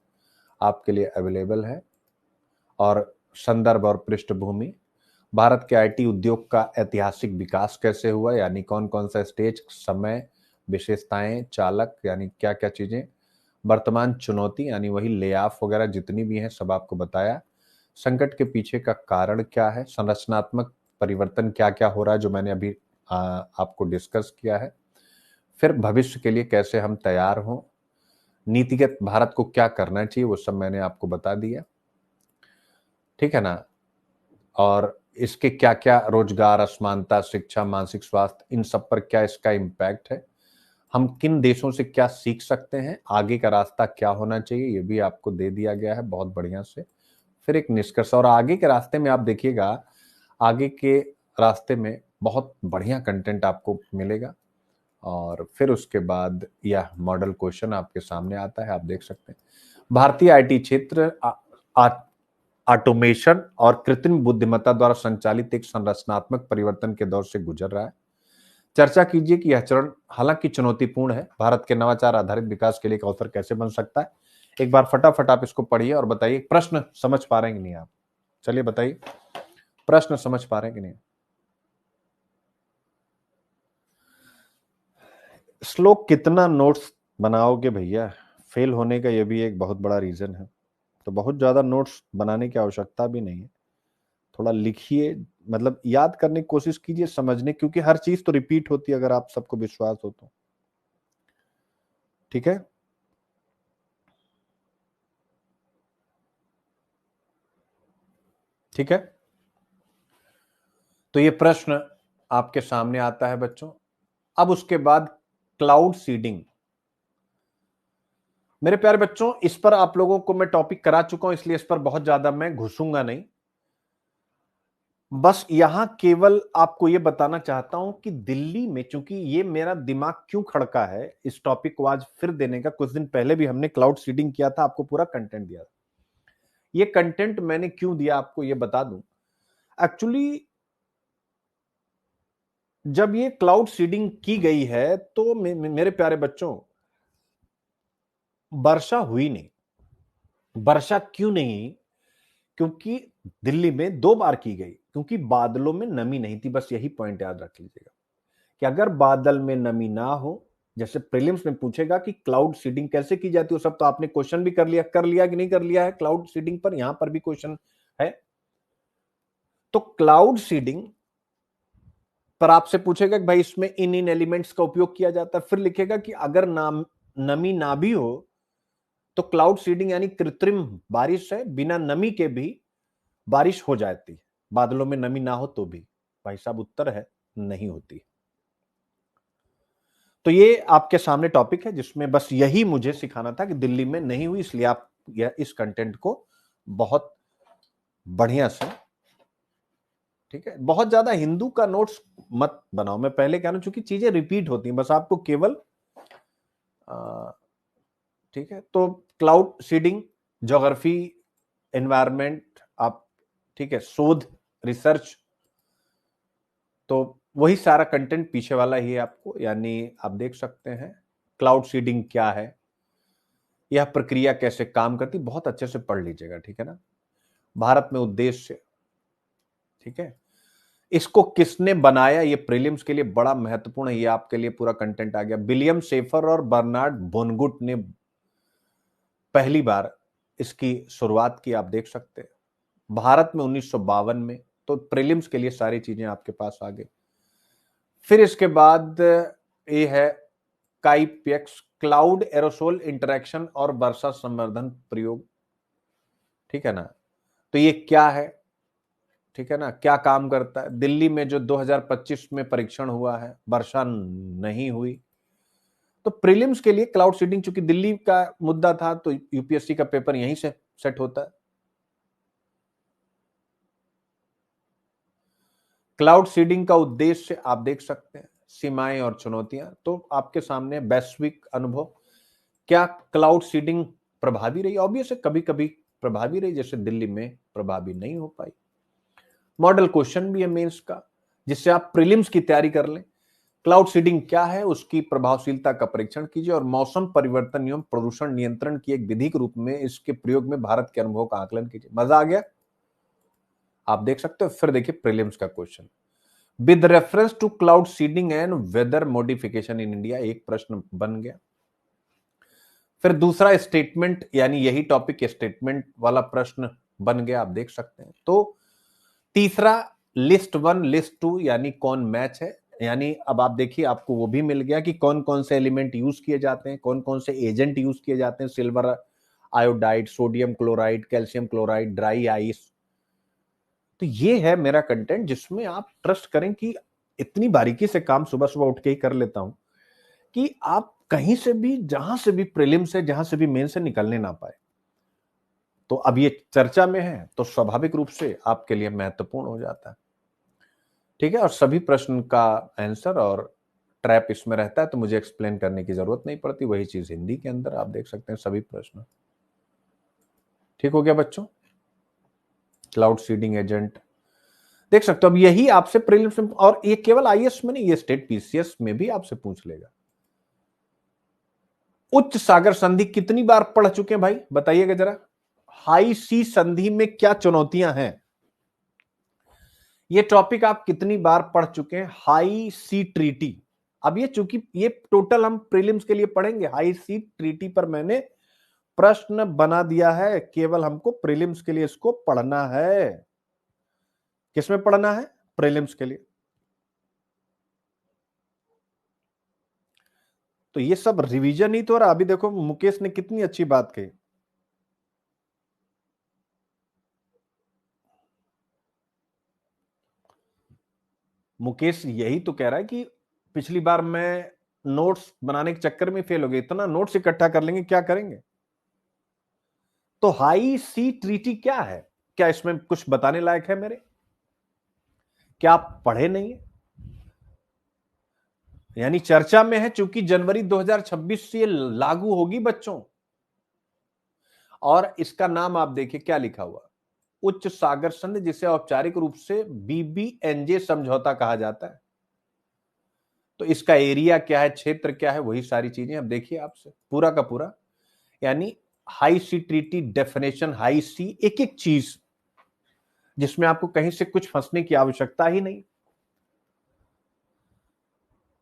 आपके लिए अवेलेबल है। और संदर्भ और पृष्ठभूमि, भारत के आईटी उद्योग का ऐतिहासिक विकास कैसे हुआ, यानी कौन कौन सा स्टेज, समय, विशेषताएं, चालक यानी क्या क्या चीजें, वर्तमान चुनौती यानी वही ले ऑफ वगैरह जितनी भी हैं सब आपको बताया। संकट के पीछे का कारण क्या है, संरचनात्मक परिवर्तन क्या क्या हो रहा है जो मैंने अभी आपको डिस्कस किया है। फिर भविष्य के लिए कैसे हम तैयार हों, नीतिगत भारत को क्या करना चाहिए वो सब मैंने आपको बता दिया, ठीक है ना। और इसके क्या क्या रोजगार, असमानता, शिक्षा, मानसिक स्वास्थ्य, इन सब पर क्या इसका इम्पैक्ट है, हम किन देशों से क्या सीख सकते हैं, आगे का रास्ता क्या होना चाहिए, ये भी आपको दे दिया गया है बहुत बढ़िया से। फिर एक निष्कर्ष, और आगे के रास्ते में आप देखिएगा, आगे के रास्ते में बहुत बढ़िया कंटेंट आपको मिलेगा। और फिर उसके बाद यह मॉडल क्वेश्चन आपके सामने आता है, आप देख सकते हैं। भारतीय आईटी क्षेत्र ऑटोमेशन और कृत्रिम बुद्धिमत्ता द्वारा संचालित एक संरचनात्मक परिवर्तन के दौर से गुजर रहा है। चर्चा कीजिए कि यह चरण हालांकि चुनौतीपूर्ण है, भारत के नवाचार आधारित विकास के लिए एक अवसर कैसे बन सकता है। एक बार फटाफट आप इसको पढ़िए और बताइए प्रश्न समझ पा रहे हैं कि नहीं आप। चलिए बताइए प्रश्न समझ पा रहे हैं कि नहीं। श्लोक कितना नोट्स बनाओगे भैया, फेल होने का यह भी एक बहुत बड़ा रीजन है। तो बहुत ज्यादा नोट्स बनाने की आवश्यकता भी नहीं है, थोड़ा लिखिए, मतलब याद करने की कोशिश कीजिए, समझने, क्योंकि हर चीज तो रिपीट होती है अगर आप सबको विश्वास हो तो, ठीक है। ठीक है, तो ये प्रश्न आपके सामने आता है बच्चों। अब उसके बाद क्लाउड सीडिंग। मेरे प्यारे बच्चों, इस पर आप लोगों को मैं टॉपिक करा चुका हूं, इसलिए इस पर बहुत ज्यादा मैं घुसूंगा नहीं। बस यहां केवल आपको यह बताना चाहता हूं कि दिल्ली में, चूंकि ये मेरा दिमाग क्यों खड़का है इस टॉपिक को आज फिर देने का, कुछ दिन पहले भी हमने क्लाउड सीडिंग किया था, आपको पूरा कंटेंट दिया था। ये कंटेंट मैंने क्यों दिया आपको ये बता दूं। एक्चुअली जब ये क्लाउड सीडिंग की गई है तो मेरे प्यारे बच्चों, वर्षा हुई नहीं। वर्षा क्यों नहीं? क्योंकि दिल्ली में 2 बार की गई, क्योंकि बादलों में नमी नहीं थी। बस यही पॉइंट याद रख लीजिएगा कि अगर बादल में नमी ना हो, जैसे प्रीलिम्स में पूछेगा कि क्लाउड सीडिंग कैसे की जाती है, सब तो आपने क्वेश्चन भी कर लिया कि नहीं कर लिया है क्लाउड सीडिंग पर, यहां पर भी क्वेश्चन है। तो क्लाउड सीडिंग पर आपसे पूछेगा कि भाई इसमें इन इन एलिमेंट्स का उपयोग किया जाता है, फिर लिखेगा कि अगर नमी ना भी हो तो क्लाउड सीडिंग यानी कृत्रिम बारिश है, बिना नमी के भी बारिश हो जाती है, बादलों में नमी ना हो तो भी। भाई साहब उत्तर है नहीं होती। तो ये आपके सामने टॉपिक है जिसमें बस यही मुझे सिखाना था कि दिल्ली में नहीं हुई, इसलिए आप इस कंटेंट को बहुत बढ़िया से, ठीक है, बहुत ज्यादा हिंदू का नोट्स मत बनाओ। मैं पहले कह रहा हूं, चूंकि चीजें रिपीट होती हैं, बस आपको केवल ठीक है। तो क्लाउड सीडिंग, ज्योग्राफी, एनवायरमेंट, आप ठीक है, शोध, रिसर्च, तो वही सारा कंटेंट पीछे वाला ही है आपको। यानी आप देख सकते हैं क्लाउड सीडिंग क्या है, यह प्रक्रिया कैसे काम करती, बहुत अच्छे से पढ़ लीजिएगा, ठीक है ना। भारत में उद्देश्य, ठीक है, इसको किसने बनाया, ये प्रीलिम्स के लिए बड़ा महत्वपूर्ण है। ये आपके लिए पूरा कंटेंट आ गया। विलियम शेफर और बर्नार्ड वोनगुट ने पहली बार इसकी शुरुआत की, आप देख सकते हैं भारत में 1952 में। तो प्रीलिम्स के लिए सारी चीजें आपके पास आ गई। फिर इसके बाद ये है काइपेक्स, क्लाउड एरोसोल इंटरेक्शन और वर्षा संवर्धन प्रयोग, ठीक है ना। तो ये क्या है, ठीक है ना, क्या काम करता है। दिल्ली में जो 2025 में परीक्षण हुआ है, वर्षा नहीं हुई, तो प्रीलिम्स के लिए क्लाउड सीडिंग, चूंकि दिल्ली का मुद्दा था तो यूपीएससी का पेपर यहीं से सेट होता है। क्लाउड सीडिंग का उद्देश्य आप देख सकते हैं, सीमाएं और चुनौतियां। तो आपके सामने वैश्विक अनुभव, क्या क्लाउड सीडिंग प्रभावी रही? ऑब्वियस है, कभी कभी प्रभावी रही, जैसे दिल्ली में प्रभावी नहीं हो पाई। मॉडल क्वेश्चन भी है मेंस का, जिससे आप प्रीलिम्स की तैयारी कर लें। क्लाउड सीडिंग क्या है, उसकी प्रभावशीलता का परीक्षण कीजिए और मौसम परिवर्तन एवं प्रदूषण नियंत्रण की एक विधि के रूप में इसके प्रयोग में भारत के अनुभव का आकलन कीजिए। मजा आ गया, आप देख सकते हो। फिर देखिए प्रीलिम्स का question, with reference to cloud seeding and weather modification in India, एक प्रश्न बन गया। फिर दूसरा स्टेटमेंट, यानी यही टॉपिक स्टेटमेंट वाला प्रश्न बन गया, आप देख सकते हैं। तो तीसरा लिस्ट 1 लिस्ट 2 यानी कौन मैच है, यानी अब आप देखिए आपको वो भी मिल गया कि कौन कौन से एलिमेंट यूज किए जाते हैं, कौन कौन से एजेंट यूज किए जाते हैं, silver iodide, sodium chloride, calcium chloride, dry ice. तो ये है मेरा कंटेंट, जिसमें आप ट्रस्ट करें कि इतनी बारीकी से काम सुबह सुबह उठ के ही कर लेता हूं कि आप कहीं से भी, जहां से भी प्रीलिम से, जहां से भी मेन से निकलने ना पाए। तो अब ये चर्चा में है तो स्वाभाविक रूप से आपके लिए महत्वपूर्ण हो जाता है, ठीक है। और सभी प्रश्न का आंसर और ट्रैप इसमें रहता है, तो मुझे एक्सप्लेन करने की जरूरत नहीं पड़ती। वही चीज हिंदी के अंदर आप देख सकते हैं सभी प्रश्न। ठीक हो गया बच्चों, क्लाउड सीडिंग एजेंट देख सकते हो। अब यही आपसे प्रीलिम्स में, और ये केवल आईएएस में नहीं, ये स्टेट पीसीएस में भी आपसे पूछ लेगा। उच्च सागर संधि कितनी बार पढ़ चुके हैं भाई, बताइएगा जरा। हाई सी संधि में क्या चुनौतियां हैं, ये टॉपिक आप कितनी बार पढ़ चुके हैं। हाई सी ट्रीटी, अब ये चूंकि ये टोटल हम प्रीलिम्स के लिए पढ़ेंगे, हाई सी ट्रीटी पर मैंने प्रश्न बना दिया है, केवल हमको प्रीलिम्स के लिए इसको पढ़ना है। किसमें पढ़ना है? प्रीलिम्स के लिए। तो ये सब रिवीजन ही तो रहा। अभी देखो मुकेश ने कितनी अच्छी बात कही, मुकेश यही तो कह रहा है कि पिछली बार मैं नोट्स बनाने के चक्कर में फेल हो गया, इतना नोट्स इकट्ठा कर लेंगे क्या करेंगे। तो हाई सी ट्रीटी क्या है, क्या इसमें कुछ बताने लायक है मेरे? क्या आप पढ़े नहीं है? यानी चर्चा में है, चूंकि जनवरी 2026 से ये लागू होगी बच्चों। और इसका नाम आप देखिए क्या लिखा हुआ, उच्च सागर संधि, जिसे औपचारिक रूप से बीबीएनजे समझौता कहा जाता है। तो इसका एरिया क्या है, क्षेत्र क्या है, वही सारी चीजें अब देखिए आपसे पूरा का पूरा। यानी high sea treaty definition, high सी एक एक चीज जिसमें आपको कहीं से कुछ फंसने की आवश्यकता ही नहीं।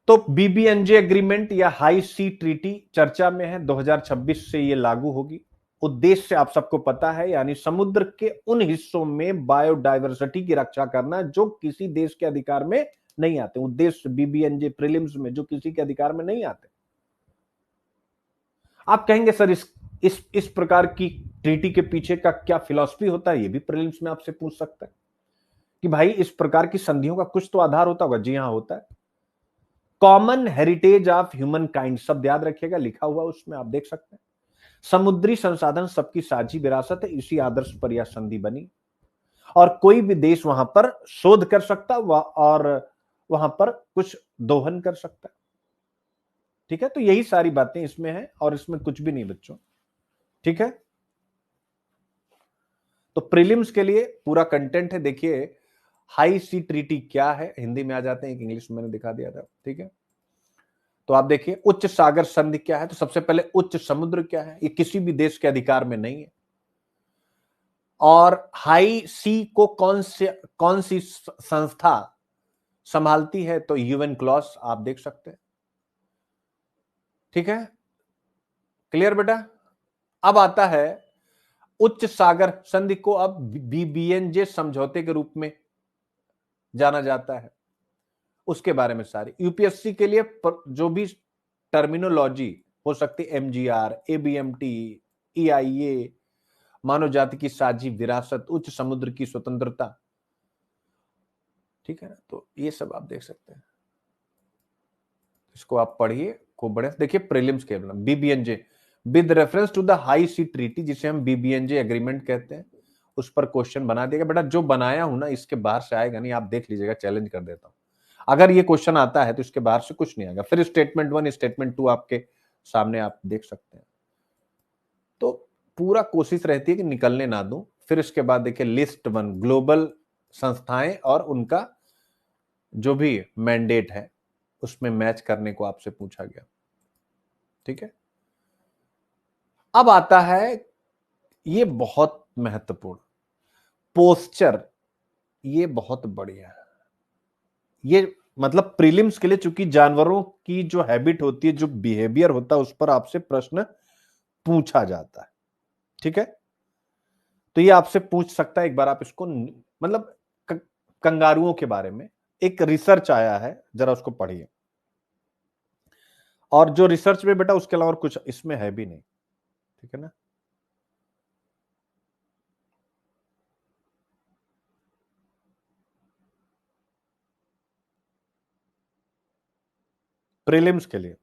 तो बीबीएनजे एग्रीमेंट या हाई सी ट्रीटी चर्चा में है, 2026 से ये लागू होगी। उद्देश्य आप सबको पता है, यानी समुद्र के उन हिस्सों में बायोडायवर्सिटी की रक्षा करना जो किसी देश के अधिकार में नहीं आते। उद्देश्य बीबीएनजे प्रीलिम्स में जो किसी के अधिकार में नहीं आते। आप कहेंगे सर इस प्रकार की ट्रीटी के पीछे का क्या फिलॉसफी होता है, ये भी प्रीलिम्स में आपसे पूछ सकता है कि भाई इस प्रकार की संधियों का कुछ तो आधार होता होगा। जी हां, होता है। Common heritage of human kind, शब्द याद रखिएगा, लिखा हुआ उसमें आप देख सकते हैं। समुद्री संसाधन सबकी साझी विरासत है, इसी आदर्श पर यह संधि बनी। और कोई भी देश वहां पर शोध कर सकता और वहां पर कुछ दोहन कर सकता है। ठीक है, तो यही सारी बातें इसमें है और इसमें कुछ भी नहीं बच्चों। ठीक है, तो प्रीलिम्स के लिए पूरा कंटेंट है। देखिए हाई सी ट्रीटी क्या है, हिंदी में आ जाते हैं, एक इंग्लिश में मैंने दिखा दिया था। ठीक है, तो आप देखिए उच्च सागर संधि क्या है, तो सबसे पहले उच्च समुद्र क्या है, ये किसी भी देश के अधिकार में नहीं है। और हाई सी को कौन सी संस्था संभालती है, तो यूएन क्लॉज आप देख सकते हैं। ठीक है, क्लियर बेटा। अब आता है उच्च सागर संधि को अब बीबीएनजे समझौते के रूप में जाना जाता है। उसके बारे में सारी यूपीएससी के लिए जो भी टर्मिनोलॉजी हो सकती, एमजीआर, एबीएमटी, ईआईए, मानव जाति की साझी विरासत, उच्च समुद्र की स्वतंत्रता। ठीक है ना, तो ये सब आप देख सकते हैं, इसको आप पढ़िए खूब बढ़िया। देखिए प्रीलिम्स के BBNJ with reference to the high sea treaty, जिसे हम बीबीएनजे एग्रीमेंट कहते हैं, उस पर क्वेश्चन बना दिएगा बेटा। जो बनाया हूं ना इसके बाहर से आएगा नहीं, आप देख लीजिएगा, चैलेंज कर देता हूं। अगर ये क्वेश्चन आता है तो इसके बाहर से कुछ नहीं आएगा। फिर स्टेटमेंट 1 स्टेटमेंट 2 आपके सामने आप देख सकते हैं। तो पूरा कोशिश रहती है कि निकलने ना दूं। फिर इसके बाद देखिए लिस्ट 1 ग्लोबल संस्थाएं और उनका जो भी मैंडेट है उसमें मैच करने को आपसे पूछा गया। ठीक है, अब आता है ये बहुत महत्वपूर्ण पोस्चर, ये बहुत बढ़िया है। ये मतलब प्रीलिम्स के लिए, चूंकि जानवरों की जो हैबिट होती है, जो बिहेवियर होता है, उस पर आपसे प्रश्न पूछा जाता है। ठीक है, तो ये आपसे पूछ सकता है, एक बार आप इसको मतलब कंगारुओं के बारे में एक रिसर्च आया है, जरा उसको पढ़िए। और जो रिसर्च में बेटा उसके अलावा कुछ इसमें है भी नहीं। ठीक है ना, प्रीलिम्स के लिए।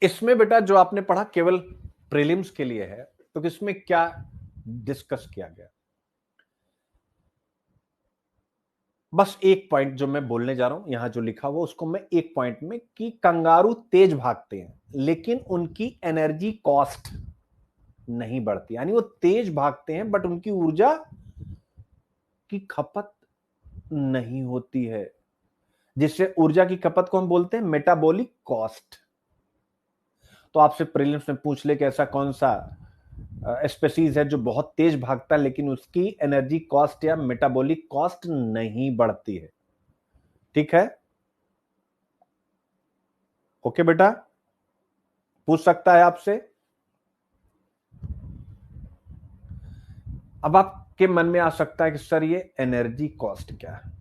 इसमें बेटा जो आपने पढ़ा केवल प्रीलिम्स के लिए है, तो इसमें क्या डिस्कस किया गया, बस एक पॉइंट जो मैं बोलने जा रहा हूं, यहां जो लिखा हुआ उसको मैं एक पॉइंट में, कि कंगारू तेज भागते हैं लेकिन उनकी एनर्जी कॉस्ट नहीं बढ़ती। यानी वो तेज भागते हैं बट उनकी ऊर्जा की खपत नहीं होती है, जिससे ऊर्जा की खपत को हम बोलते हैं मेटाबॉलिक कॉस्ट। तो आपसे प्रीलिम्स में पूछ ले कि ऐसा कौन सा स्पेसीज है जो बहुत तेज भागता है लेकिन उसकी एनर्जी कॉस्ट या मेटाबॉलिक कॉस्ट नहीं बढ़ती है। ठीक है, ओके बेटा, पूछ सकता है आपसे। अब आपके मन में आ सकता है कि सर ये एनर्जी कॉस्ट क्या है।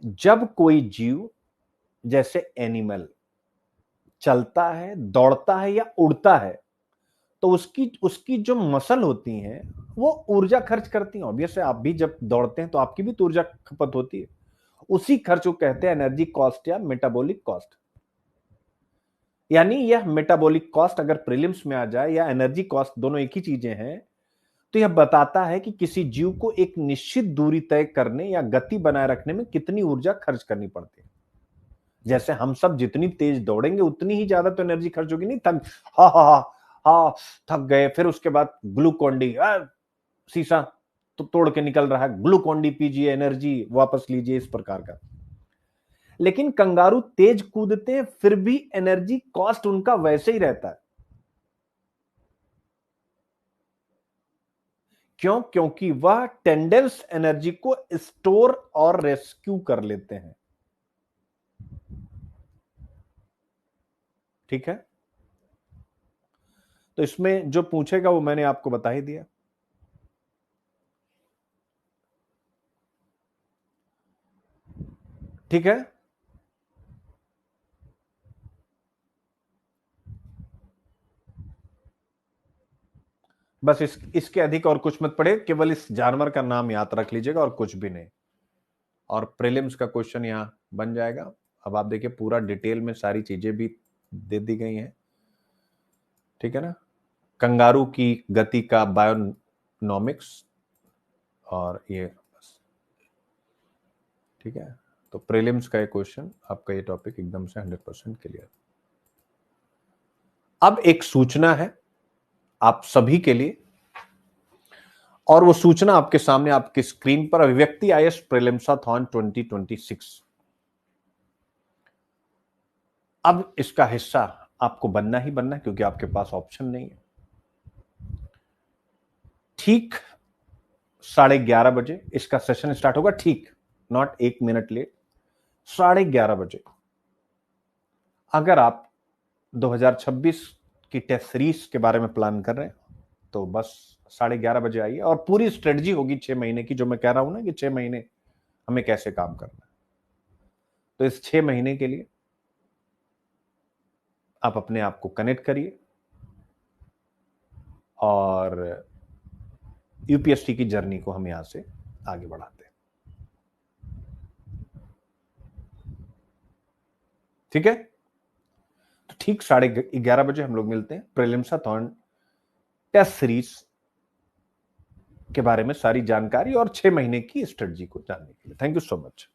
जब कोई जीव जैसे एनिमल चलता है, दौड़ता है या उड़ता है, तो उसकी उसकी जो मसल होती हैं वो ऊर्जा खर्च करती हैं। ऑब्वियस है, आप भी जब दौड़ते हैं तो आपकी भी तो ऊर्जा खपत होती है। उसी खर्च को कहते हैं एनर्जी कॉस्ट या मेटाबॉलिक कॉस्ट। यानी यह मेटाबॉलिक कॉस्ट अगर प्रीलिम्स में आ जाए या एनर्जी कॉस्ट, दोनों एक ही चीजें हैं, तो यह बताता है कि किसी जीव को एक निश्चित दूरी तय करने या गति बनाए रखने में कितनी ऊर्जा खर्च करनी पड़ती है। जैसे हम सब जितनी तेज दौड़ेंगे उतनी ही ज्यादा तो एनर्जी खर्च होगी। नहीं थक, हा हा हा हा थक गए, फिर उसके बाद ग्लूकोन डी, शीशा तो तोड़ के निकल रहा है, ग्लूकोन डी पीजिए, एनर्जी वापस लीजिए, इस प्रकार का। लेकिन कंगारू तेज कूदते हैं फिर भी एनर्जी कॉस्ट उनका वैसे ही रहता है। क्यों? क्योंकि वह टेंडेंस एनर्जी को स्टोर और रेस्क्यू कर लेते हैं। ठीक है, तो इसमें जो पूछेगा वो मैंने आपको बता ही दिया। ठीक है, बस इसके अधिक और कुछ मत पढ़े, केवल इस जानवर का नाम याद रख लीजिएगा और कुछ भी नहीं। और प्रीलिम्स का क्वेश्चन यहां बन जाएगा। अब आप देखिए पूरा डिटेल में सारी चीजें भी दे दी गई हैं। ठीक है ना, कंगारू की गति का बायोनॉमिक्स और ये, ठीक है। तो प्रीलिम्स का ये क्वेश्चन, आपका ये टॉपिक एकदम से 100% क्लियर। अब एक सूचना है आप सभी के लिए, और वो सूचना आपके सामने आपकी स्क्रीन पर, अभिव्यक्ति आईएएस प्रीलिम्साथॉन 2026। अब इसका हिस्सा आपको बनना ही बनना है, क्योंकि आपके पास ऑप्शन नहीं है। ठीक 11:30 बजे इसका सेशन स्टार्ट होगा, ठीक, नॉट 1 मिनट लेट, 11:30 बजे। अगर आप 2026 की टेस्ट सीरीज के बारे में प्लान कर रहे हैं तो बस 11:30 बजे आइए, और पूरी स्ट्रेटजी होगी 6 महीने की, जो मैं कह रहा हूं ना कि 6 महीने हमें कैसे काम करना है। तो इस 6 महीने के लिए आप अपने आप को कनेक्ट करिए और यूपीएससी की जर्नी को हम यहां से आगे बढ़ाते हैं। ठीक है, तो ठीक 11:30 बजे हम लोग मिलते हैं प्रीलिम्साथॉन टेस्ट सीरीज के बारे में सारी जानकारी और 6 महीने की स्ट्रेटजी को जानने के लिए। Thank you so much.